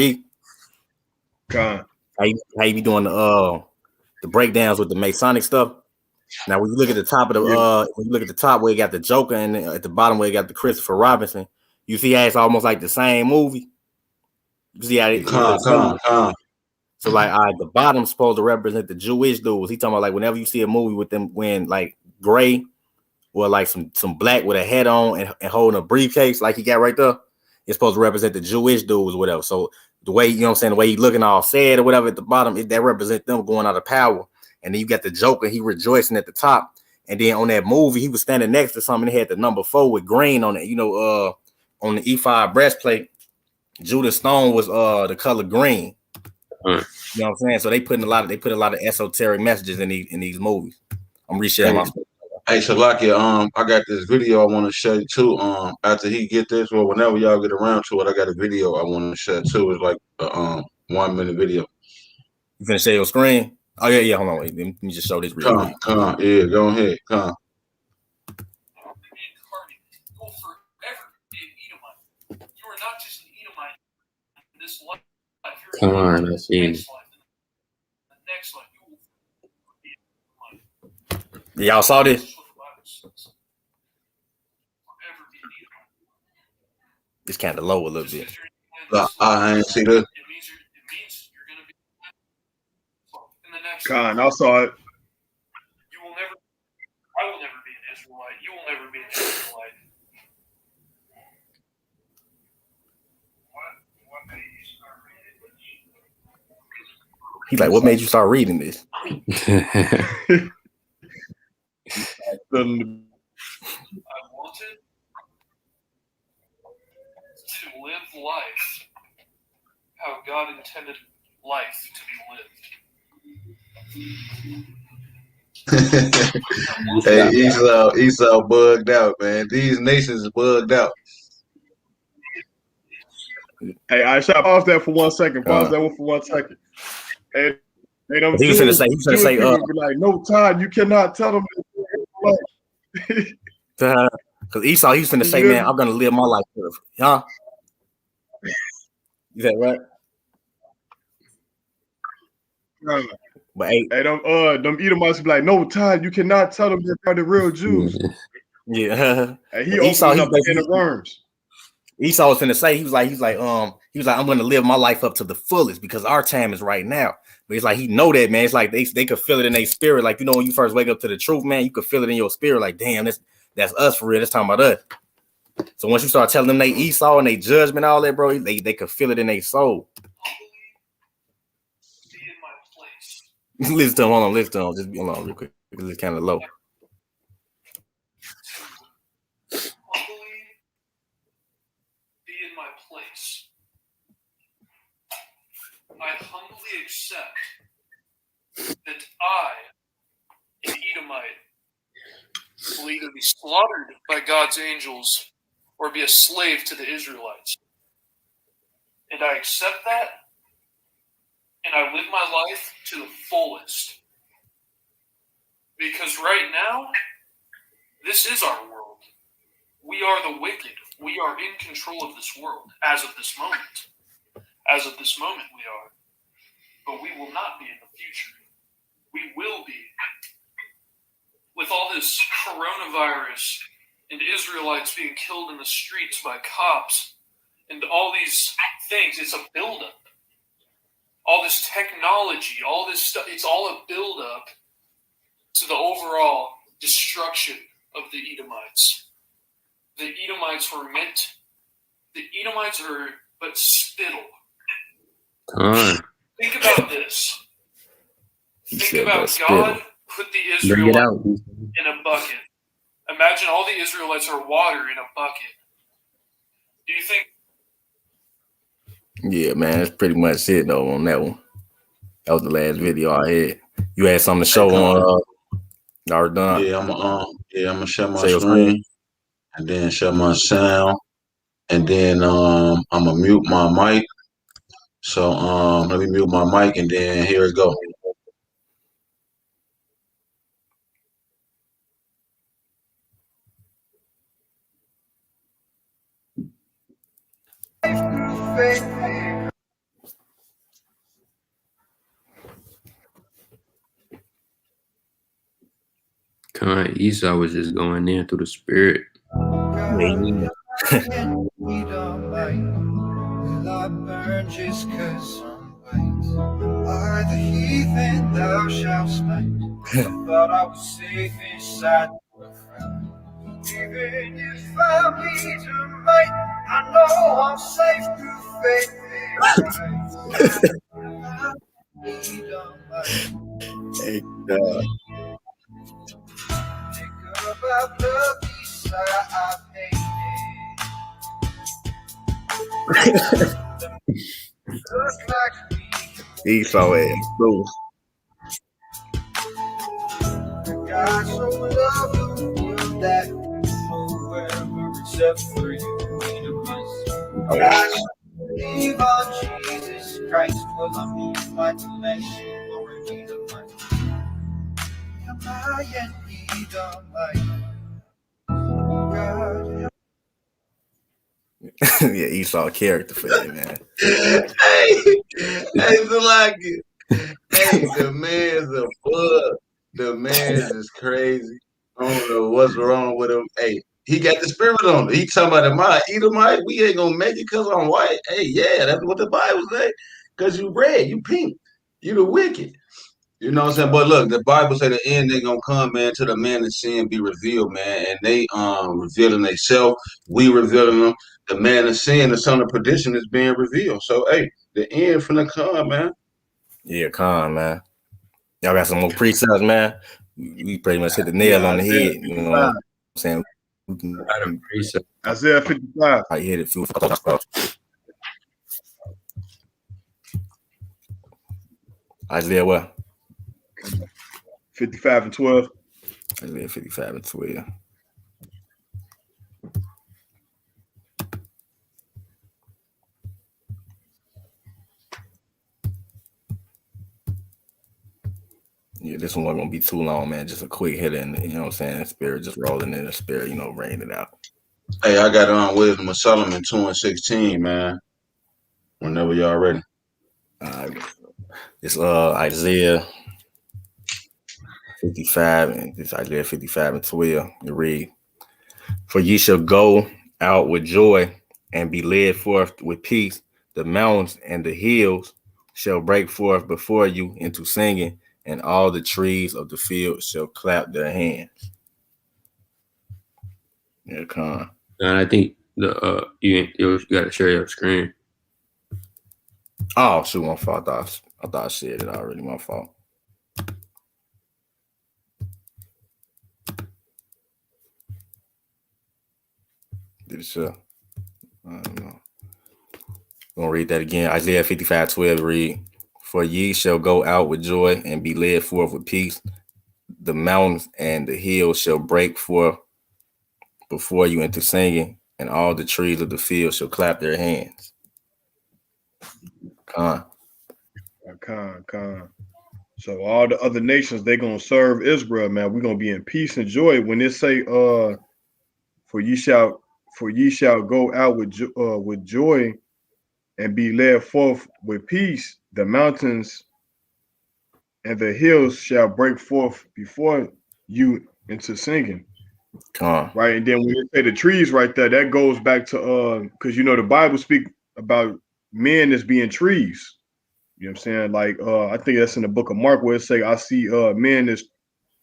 you be doing the breakdowns with the Masonic stuff? Now when you look at the top of the when you look at the top where you got the Joker and at the bottom where you got the Christopher Robinson, you see how it's almost like the same movie. You see how it So like the bottom's supposed to represent the Jewish dudes. He talking about like whenever you see a movie with them wearing like gray or like some black with a hat on and holding a briefcase like he got right there, it's supposed to represent the Jewish dudes or whatever. So the way, you know what I'm saying, the way he looking all sad or whatever at the bottom, that represent them going out of power. And then you got the Joker, he rejoicing at the top. And then on that movie, he was standing next to something. He had the number 4 with green on it. On the ephod breastplate, Judah Stone was the color green. You know what I'm saying? So they put a lot of esoteric messages in these movies. I'm resharing my stuff. Hey, Salakia, I got this video I want to show you too. After he get this, or whenever y'all get around to it, I got a video I want to share too. It's like a 1 minute video. You finna share your screen? Oh yeah. Hold on, wait. Let me just show this real quick. Yeah, go ahead, come. Come on, let's see. Y'all saw this? It's kind of low a little bit. I ain't see this. Con, I saw it. I will never be an Israelite. You will never be an Israelite. He's like, what made you start reading this? I wanted to live life how God intended life to be lived. Hey, Esau bugged out, man. These nations bugged out. Hey, I shall pause that for 1 second. Pause that one for 1 second. And them He was Jewish say, people be like, no, Todd, you cannot tell them. because Esau, he was finna say, man, I'm gonna live my life for huh? Is that right? But hey, them Edomites be like, no, Todd, you cannot tell them they're the real Jews. Yeah. And he opened up the can of worms. Esau was finna say, he was like, I'm gonna live my life up to the fullest because our time is right now. But it's like he know that, man. It's like they could feel it in their spirit. Like, you know, when you first wake up to the truth, man, you could feel it in your spirit, like, damn, that's us for real. That's talking about us. So once you start telling them they Esau and they judgment, all that, bro, they could feel it in their soul. Listen to him, hold on, listen to him. Just hold on real quick because it's kind of low. I humbly accept that I, an Edomite, will either be slaughtered by God's angels or be a slave to the Israelites. And I accept that, and I live my life to the fullest. Because right now, this is our world. We are the wicked. We are in control of this world as of this moment. As of this moment, we are. But we will not be in the future. We will be. With all this coronavirus and Israelites being killed in the streets by cops and all these things, it's a buildup. All this technology, all this stuff, it's all a buildup to the overall destruction of the Edomites. The Edomites are but spittle. Think about this. Think about God put the Israelites in a bucket. Imagine all the Israelites are water in a bucket. Do you think? Yeah, man, that's pretty much it though on that one. That was the last video I had. You had something to show on our done. Yeah, I'm gonna share my screen and then share my sound. And then I'm gonna mute my mic. So let me mute my mic and then here it go. Esau was just going in through the spirit. Yeah. Will I burn just 'cause I'm white? By the heathen thou shalt smite. I thought I was safe inside the crowd. Even if I meet a might, I know I'm safe through faith in Christ. Hey, God. Think about the peace I've Esau ass. God so loved the world that whoever except for you God so believe on Jesus Christ. Well, I mean, my dimension or need of my am I and need of my God. Yeah, Esau character for that, man. Hey, Zalaki. Hey, the man's a bug. The man's is crazy. I don't know what's wrong with him. Hey, he got the spirit on him. He talking about my Edomite. We ain't gonna make it because I'm white. Hey, yeah, that's what the Bible say. Because you red, you pink, you the wicked. You know what I'm saying? But look, the Bible say the end ain't gonna come, man, till the man of sin be revealed, man. And they revealing themselves, we revealing them. The man of sin, the son of perdition is being revealed. So hey, the end finna come, man. Yeah, man. Y'all got some more precepts, man. We pretty much hit the nail on the head. You know what I'm saying? Isaiah 55. I hit it. Isaiah what? 55 and 12. Isaiah 55 and 12. Yeah, this one wasn't gonna be too long, man. Just a quick hit, and you know what I'm saying. Spirit just rolling in the spirit, raining it out. Hey, I got Wisdom of Solomon 2:16, man. Whenever y'all ready. It's Isaiah 55 and this Isaiah 55 and 12. You read, "For ye shall go out with joy and be led forth with peace. The mountains and the hills shall break forth before you into singing, and all the trees of the field shall clap their hands." Yeah, con. And I think you got to share your screen. Oh shoot, my fault. I thought I said it already. My fault. Did it show? I don't know. I'm gonna read that again. Isaiah 55:12 read, "For ye shall go out with joy and be led forth with peace. The mountains and the hills shall break forth before you into singing, and all the trees of the field shall clap their hands." Con. So all the other nations, they gonna serve Israel, man. We're gonna be in peace and joy. When it say, for ye shall go out with joy and be led forth with peace, the mountains and the hills shall break forth before you into singing. Con. Right. And then when you say the trees right there, that goes back to because the Bible speak about men as being trees. You know what I'm saying? Like I think that's in the book of Mark where it say I see men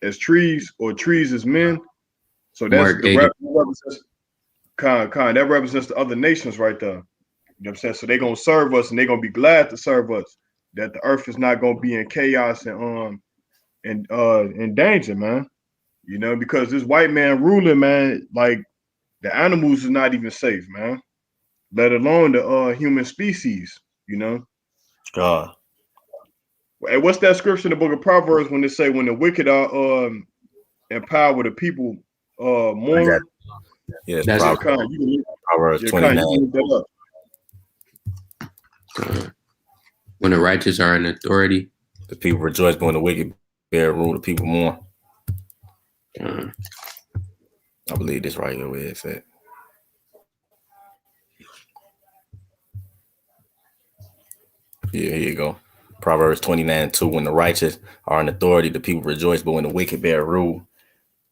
as trees or trees as men. So that's Mark the represents that represents the other nations right there. You know what I'm saying? So they're gonna serve us and they're gonna be glad to serve us. That the earth is not gonna be in chaos and in danger, man. Because this white man ruling, man, like the animals is not even safe, man. Let alone the human species, God. And what's that scripture in the book of Proverbs when they say when the wicked are empower the people more? Yes, That's Proverbs 29. When the righteous are in authority, the people rejoice, but when the wicked bear rule, the people mourn. I believe this right here where it's at. Yeah, here you go. Proverbs 29:2. When the righteous are in authority, the people rejoice, but when the wicked bear rule,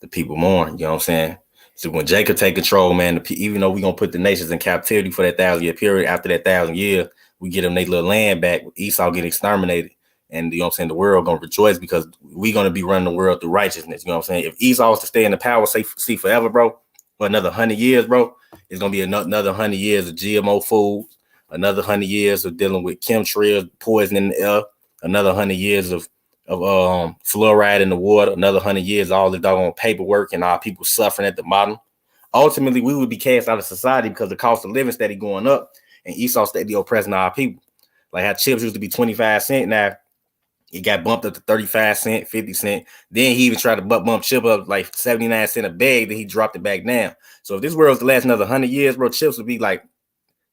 the people mourn. You know what I'm saying? So when Jacob take control, man, even though we're going to put the nations in captivity for that 1,000-year period, after that 1,000 years, we get them their little land back. Esau get exterminated. And you know what I'm saying? The world going to rejoice because we're going to be running the world through righteousness. You know what I'm saying? If Esau was to stay in the power, see forever, bro, for another 100 years, bro, it's going to be another 100 years of GMO foods, another 100 years of dealing with chemtrails, poison in the air, another 100 years of fluoride in the water, another 100 years, all the doggone paperwork and our people suffering at the bottom. Ultimately, we would be cast out of society because the cost of living steady going up and Esau steady oppressing our people. Like how chips used to be 25 cents, now it got bumped up to 35 cents, 50 cents. Then he even tried to bump chip up like 79 cents a bag, then he dropped it back down. So if this world's to last another 100 years, bro, chips would be like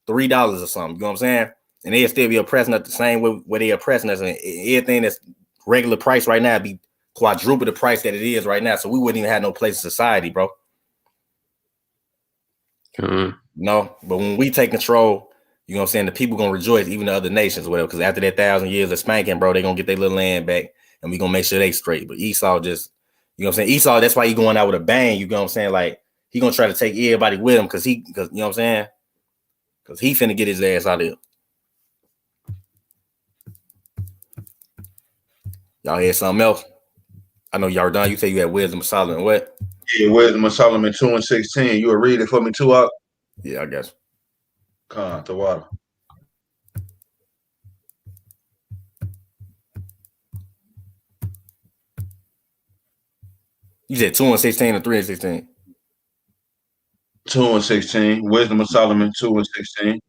$3 or something. You know what I'm saying? And they'll still be oppressing us the same way where they oppressing us. And everything that's regular price right now be quadruple the price that it is right now. So we wouldn't even have no place in society, bro. No, but when we take control, you know what I'm saying, the people gonna rejoice, even the other nations, whatever. Because after that 1,000 years of spanking, bro, they gonna get their little land back, and we gonna make sure they straight. But Esau just, you know what I'm saying, Esau, that's why he going out with a bang. You know what I'm saying, like he gonna try to take everybody with him because you know what I'm saying, because he finna get his ass out of here. Y'all hear something else? I know y'all done. You say you had Wisdom of Solomon. What? Yeah, Wisdom of Solomon 2:16. You will read it for me too, Out? Yeah, I guess. The water. You said 2:16 or 3:16? 2:16. Wisdom of Solomon 2:16.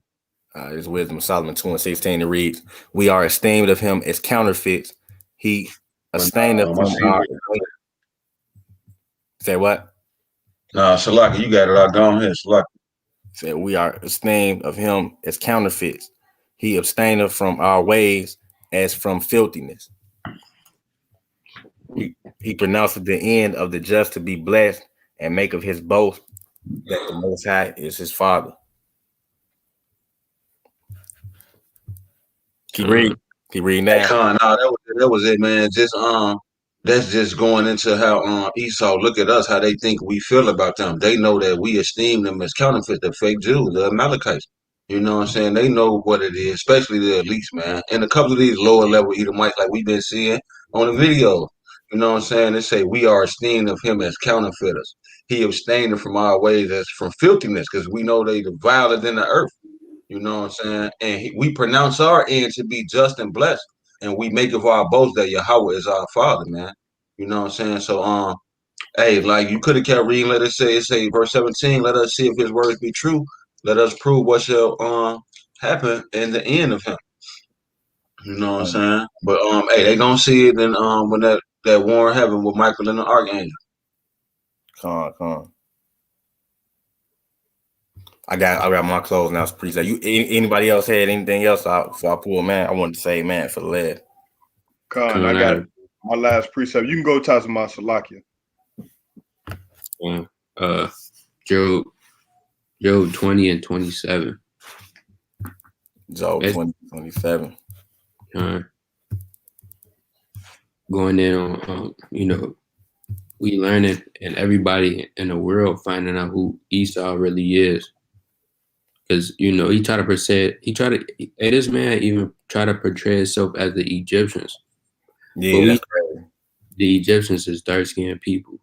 It's Wisdom of Solomon 2:16. It reads, "We are esteemed of him as counterfeits, He abstaineth from our. Say what? Nah, Salaki, you got it all. Go ahead, Salaki. Said we are esteemed of him as counterfeits. He abstaineth from our ways as from filthiness. He pronounced the end of the just to be blessed and make of his boast that the Most High is his father. Keep reading that. Nah, that was it, man. Just that's just going into how Esau look at us, how they think we feel about them. They know that we esteem them as counterfeit, the fake Jews, the Amalekites. You know what I'm saying? They know what it is, especially the elites, man. And a couple of these lower level Edomites, like we've been seeing on the video. You know what I'm saying? They say we are esteemed of him as counterfeiters. He abstained from our ways as from filthiness, because we know they the viler than the earth. You know what I'm saying? And we pronounce our end to be just and blessed. And we make of our boast that Yahweh is our father, man. You know what I'm saying? So hey, like you could have kept reading, let us say verse 17, let us see if his words be true. Let us prove what shall happen in the end of him. You know what I'm saying? But hey, they gonna see it in when that war in heaven with Michael and the Archangel. Come on. I got my clothes now. It's preset. Anybody else had anything else? Before I pull, man, I wanted to say, man, for the last. Con, I got my last precept. You can go to my Salakia. Job 20 and 27. Job 20, 27. Going in on, we learning and everybody in the world finding out who Esau really is. Because, this man even try to portray himself as the Egyptians. Yeah, that's crazy. The Egyptians is dark-skinned people.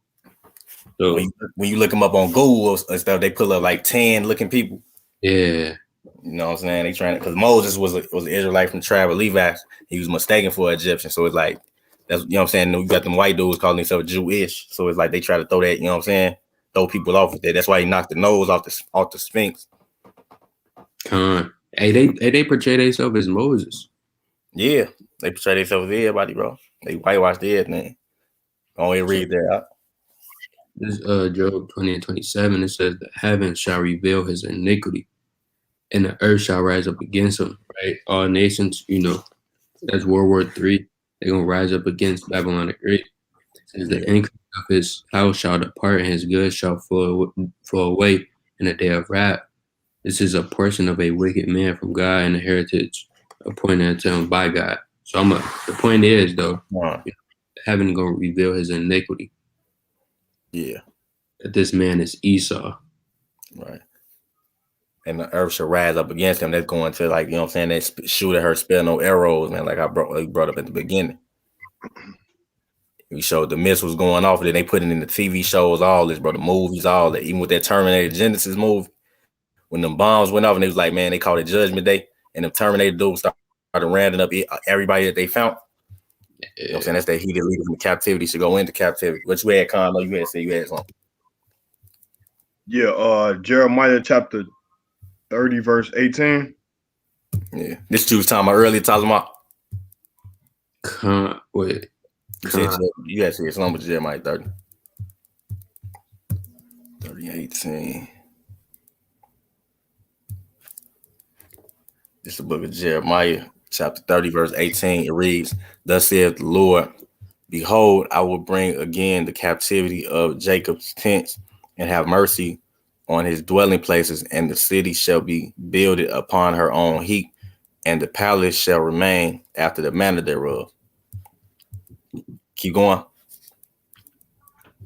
So when you look them up on Google and stuff, they pull up like 10 looking people. Yeah. You know what I'm saying? They trying to, because Moses was an Israelite from the tribe of Levi. He was mistaken for an Egyptian. So it's like, that's, you know what I'm saying? You got them white dudes calling themselves Jewish. So it's like they try to throw that, you know what I'm saying? Throw people off with that. That's why he knocked the nose off the Sphinx. Hey, they portray themselves as Moses. Yeah, they portray themselves as everybody, bro. They whitewashed everything. Only read that out. This Job 20 and 27, it says the heavens shall reveal his iniquity, and the earth shall rise up against him. Right? All nations, that's World War III. They're gonna rise up against Babylon the Great. It says the increase of his house shall depart, and his goods shall flow away in the day of wrath. This is a portion of a wicked man from God and a heritage appointed to him by God. So the point is though, heaven gonna reveal his iniquity. Yeah. That this man is Esau. Right. And the earth shall rise up against him. That's going to, like, you know what I'm saying? That shoot at her, spare no arrows, man, like I brought up at the beginning. We showed the missiles going off, then they put it in the TV shows, all this, bro, the movies, all that. Even with that Terminator Genesis movie, when them bombs went off, and they was like, man, they called it Judgment Day, and the Terminator dudes started rounding up everybody that they found. You know what I'm saying? That's that heated leader from captivity should go into captivity. What you had, Con? You had something. Yeah, Jeremiah chapter 30, verse 18. Yeah. This you was talking about earlier, talking about. Wait. You had said something with Jeremiah 30. 18. It's the book of Jeremiah, chapter 30, verse 18. It reads, thus saith the Lord, behold, I will bring again the captivity of Jacob's tents and have mercy on his dwelling places, and the city shall be builded upon her own heap, and the palace shall remain after the manner thereof. Keep going.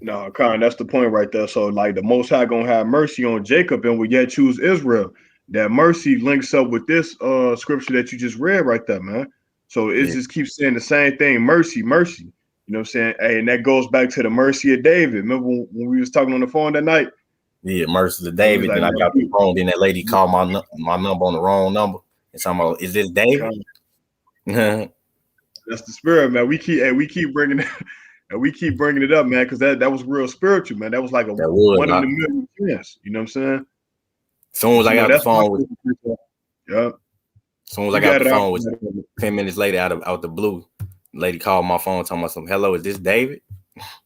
No, Con, that's the point right there. So, like, the Most High gonna have mercy on Jacob and will yet choose Israel. That mercy links up with this scripture that you just read right there, man. So it just keeps saying the same thing, mercy, mercy. You know what I'm saying? Hey, and that goes back to the mercy of David. Remember when we was talking on the phone that night? Yeah, mercy to David. Then I got the phone. Then that lady called my number on the wrong number. And talking about, is this David? That's the spirit, man. We keep bringing it. And we keep bringing it up, man, because that was real spiritual, man. That was like one in a million chance. You know what I'm saying? Soon as I got the phone yeah. Soon as I got the phone with 10 minutes later out the blue, Lady called my phone talking about some, hello, is this David?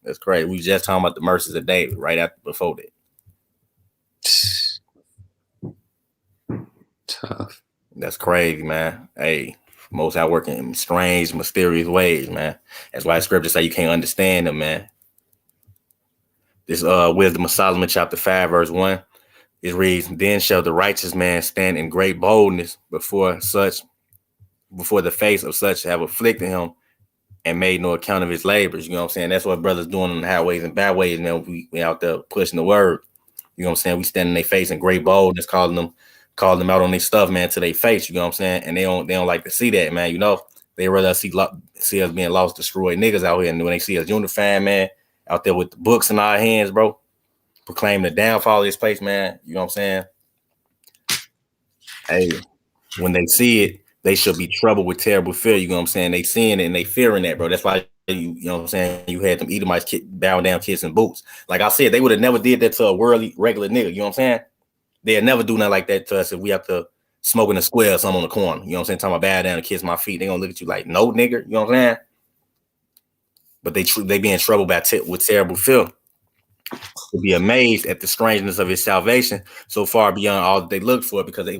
That's crazy. We just talking about the mercies of David right after before that. Tough. That's crazy, man. Hey, most High working in strange, mysterious ways, man. That's why the scriptures say you can't understand them, man. This Wisdom of Solomon, chapter 5, verse 1. It reads, then shall the righteous man stand in great boldness before the face of such have afflicted him and made no account of his labors. You know what I'm saying? That's what brothers doing on the highways and byways, man. We out there pushing the word. You know what I'm saying? We stand in their face in great boldness, calling them out on their stuff, man, to their face. You know what I'm saying? And they don't like to see that, man. You know, they rather see us being lost, destroyed niggas out here. And when they see us unified, man, out there with the books in our hands, bro, proclaim the downfall of this place, man. You know what I'm saying? Hey, when they see it, they should be troubled with terrible fear. You know what I'm saying? They seeing it and they fearing that, bro. That's why you know what I'm saying? You had them Edomites bowing down, kissing boots. Like I said, they would have never did that to a worldly, regular nigga. You know what I'm saying? They'd never do nothing like that to us if we have to smoke in a square or something on the corner. You know what I'm saying? Talking about bow down and kiss my feet. They gonna look at you like, no, nigga. You know what I'm saying? But they be in trouble with terrible fear. To be amazed at the strangeness of his salvation so far beyond all that they looked for, because they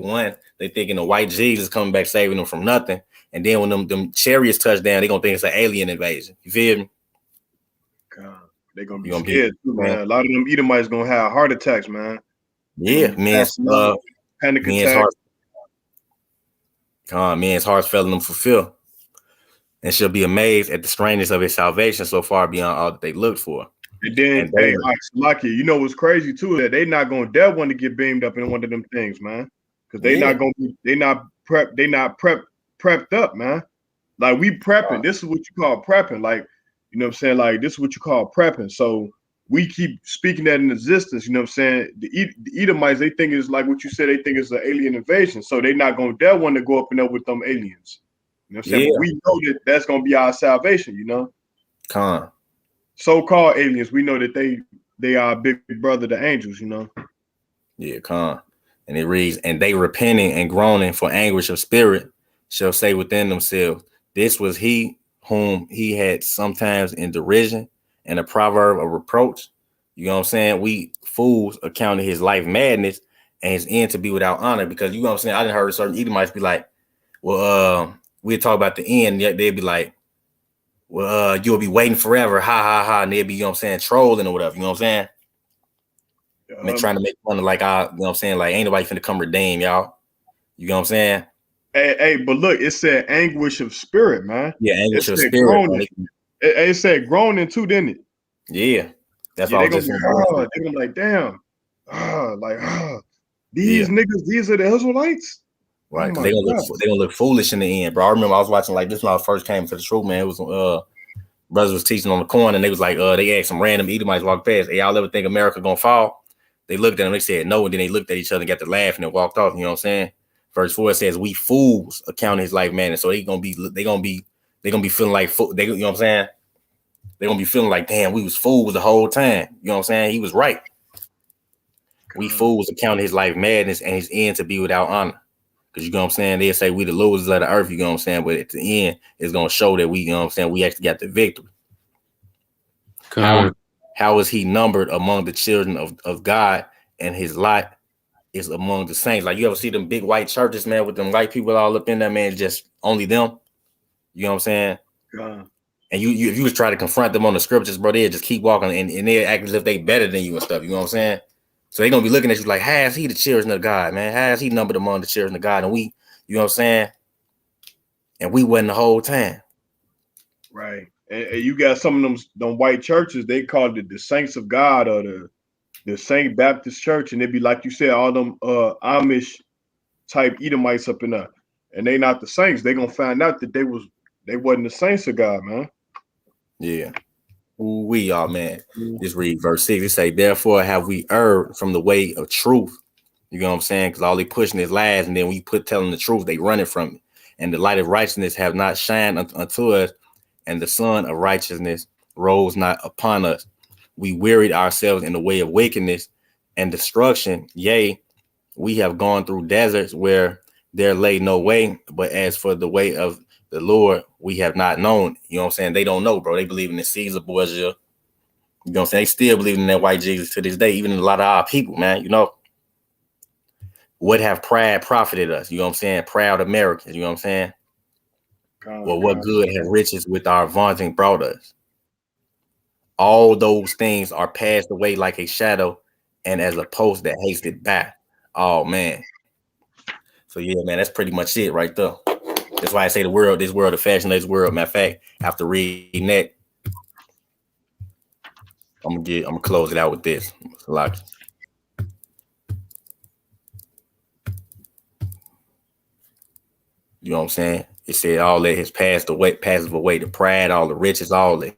thinking a white Jesus coming back saving them from nothing, and then when them chariots touch down, they gonna think it's an alien invasion. You feel me? God, they gonna be scared too, man. A lot of them Edomites gonna have heart attacks, man. Yeah, man's panic attack. Man's heart's failing them for fear, and shall be amazed at the strangeness of his salvation so far beyond all that they looked for. And then, hey, Lucky, you know what's crazy too? That they not gonna dare want to get beamed up in one of them things, man. Because they not prepped up, man. Like we prepping. This is what you call prepping. Like, you know what I'm saying? Like this is what you call prepping. So we keep speaking that in existence. You know what I'm saying? The Edomites, they think it's like what you said. They think it's an alien invasion. So they not gonna dare want to go up and up with them aliens. You know what I'm saying? Yeah. But we know that that's gonna be our salvation. You know. So-called aliens, we know that they are big brother to angels, you know. Yeah, and it reads, and they repenting and groaning for anguish of spirit shall say within themselves, this was he whom he had sometimes in derision and a proverb of reproach. You know what I'm saying? We fools accounted his life madness and his end to be without honor, because you know what I'm saying? I didn't heard certain Edomites be like, well, we'd talk about the end, yet they'd be like, well, you'll be waiting forever, ha ha ha, and they'll be, you know what I'm saying, trolling or whatever, you know what I'm saying? Trying to make fun of like, you know what I'm saying, like ain't nobody finna come redeem y'all. You know what I'm saying? Hey, but look, it said anguish of spirit, man. Yeah, anguish of spirit. It said groaning too, didn't it? Yeah, that's what I was just saying. They're gonna be like, damn, these niggas, these are the Israelites. Right, they gonna look foolish in the end, bro. I remember I was watching like this when I first came to the truth, man. It was brothers was teaching on the corner, and they was like, they asked some random Edomites walk past, hey, y'all ever think America gonna fall? They looked at them, they said no, and then they looked at each other and got to laughing and walked off. You know what I'm saying? Verse 4 says, we fools account his life man, and so they gonna be feeling like they, you know what I'm saying? They gonna be feeling like, damn, we was fools the whole time. You know what I'm saying? He was right. We fools account his life madness and his end to be without honor. Because you know what I'm saying? They'll say we the losers of the earth, you know what I'm saying? But at the end, it's gonna show that we, you know what I'm saying, we actually got the victory. How is he numbered among the children of God, and his lot is among the saints? Like, you ever see them big white churches, man, with them white people all up in there, man, just only them? You know what I'm saying? And you if you was trying to confront them on the scriptures, bro, they'll just keep walking and they'll act as if they better than you and stuff. You know what I'm saying? So they're gonna be looking at you like, how is he the children of God, man? How is he numbered among the children of God? And we, you know what I'm saying? And we wasn't the whole time. Right. And you got some of them white churches, they called it the Saints of God or the Saint Baptist Church, and it'd be like you said, all them Amish type Edomites up in there. And they not the saints. They gonna find out that they wasn't the saints of God, man. Yeah. We are, man. Just read verse 6. It say, therefore have we erred from the way of truth. You know what I'm saying? Because all they pushing is lies, and then we telling the truth, they running from it. And the light of righteousness have not shined unto us, and the sun of righteousness rose not upon us. We wearied ourselves in the way of wickedness and destruction. Yea, we have gone through deserts where there lay no way, but as for the way of the Lord we have not known. You know what I'm saying? They don't know, bro. They believe in the Caesar Borgia. You know what I'm saying? They still believe in that white Jesus to this day, even a lot of our people, man. You know, what have pride profited us? You know what I'm saying? Proud Americans, you know what I'm saying? Well, what good have riches with our vaunting brought us? All those things are passed away like a shadow, and as a post that hasted by. Oh man. So yeah, man, that's pretty much it right there. That's why I say this world of fashion, this world. Matter of fact, after reading that, I'm gonna close it out with this. Like, you know what I'm saying? It said all that has passed away, passes away, the pride, all the riches, all that.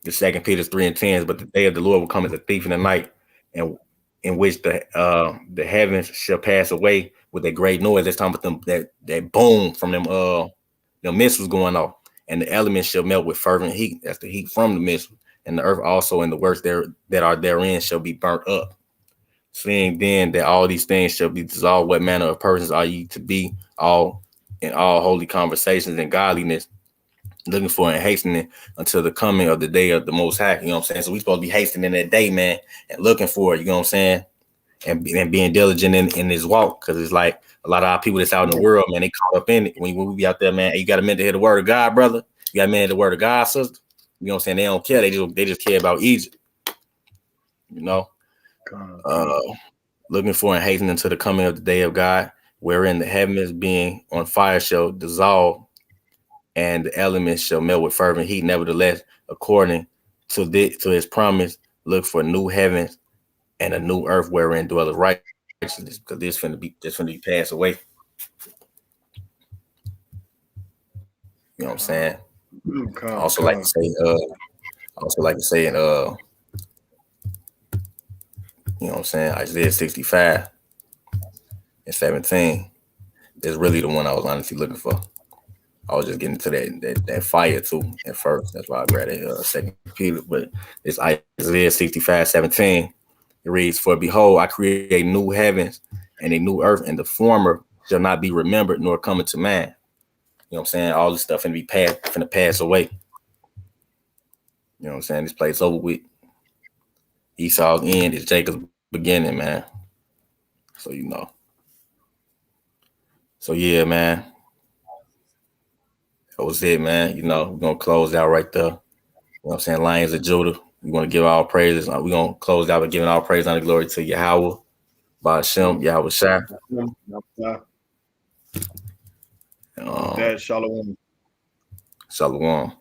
The 2 Peter 3:10, but the day of the Lord will come as a thief in the night, and in which the heavens shall pass away with a great noise. That's talking about them that boom from them missiles going off, and the elements shall melt with fervent heat. That's the heat from the missile, and the earth also and the works there that are therein shall be burnt up. Seeing then that all these things shall be dissolved, what manner of persons are ye to be all in all holy conversations and godliness, looking for and hastening until the coming of the day of the Most High. You know what I'm saying? So we supposed to be hastening that day, man, and looking for it. You know what I'm saying? And being diligent in this walk, because it's like a lot of our people that's out in the world, man, they caught up in it. When we be out there, man, you got a minute to hear the word of God, brother. You got a minute to hear the word of God, sister. You know what I'm saying? They don't care. They just care about Egypt. You know? Looking for and hastening to the coming of the day of God, wherein the heavens being on fire shall dissolve, and the elements shall melt with fervent heat. Nevertheless, according to his promise, look for new heavens and a new earth wherein dwelleth righteousness, because this finna be passed away. You know what I'm saying? I also like to say, you know what I'm saying, Isaiah 65 and 17 is really the one I was honestly looking for. I was just getting to that fire too at first. That's why I grabbed it 2 Peter. But it's Isaiah 65:17. It reads, "For behold, I create new heavens and a new earth, and the former shall not be remembered nor come into mind." You know what I'm saying? All this stuff finna pass away. You know what I'm saying? This place over with. Esau's end is Jacob's beginning, man. So you know. So yeah, man. That was it, man. You know, we're gonna close out right there. You know what I'm saying? Lions of Judah. We want to give all praises. We're going to close out by giving all praise and glory to Yahweh, Ba'ashem, Yahweh Shai. That Shalom. Shalom.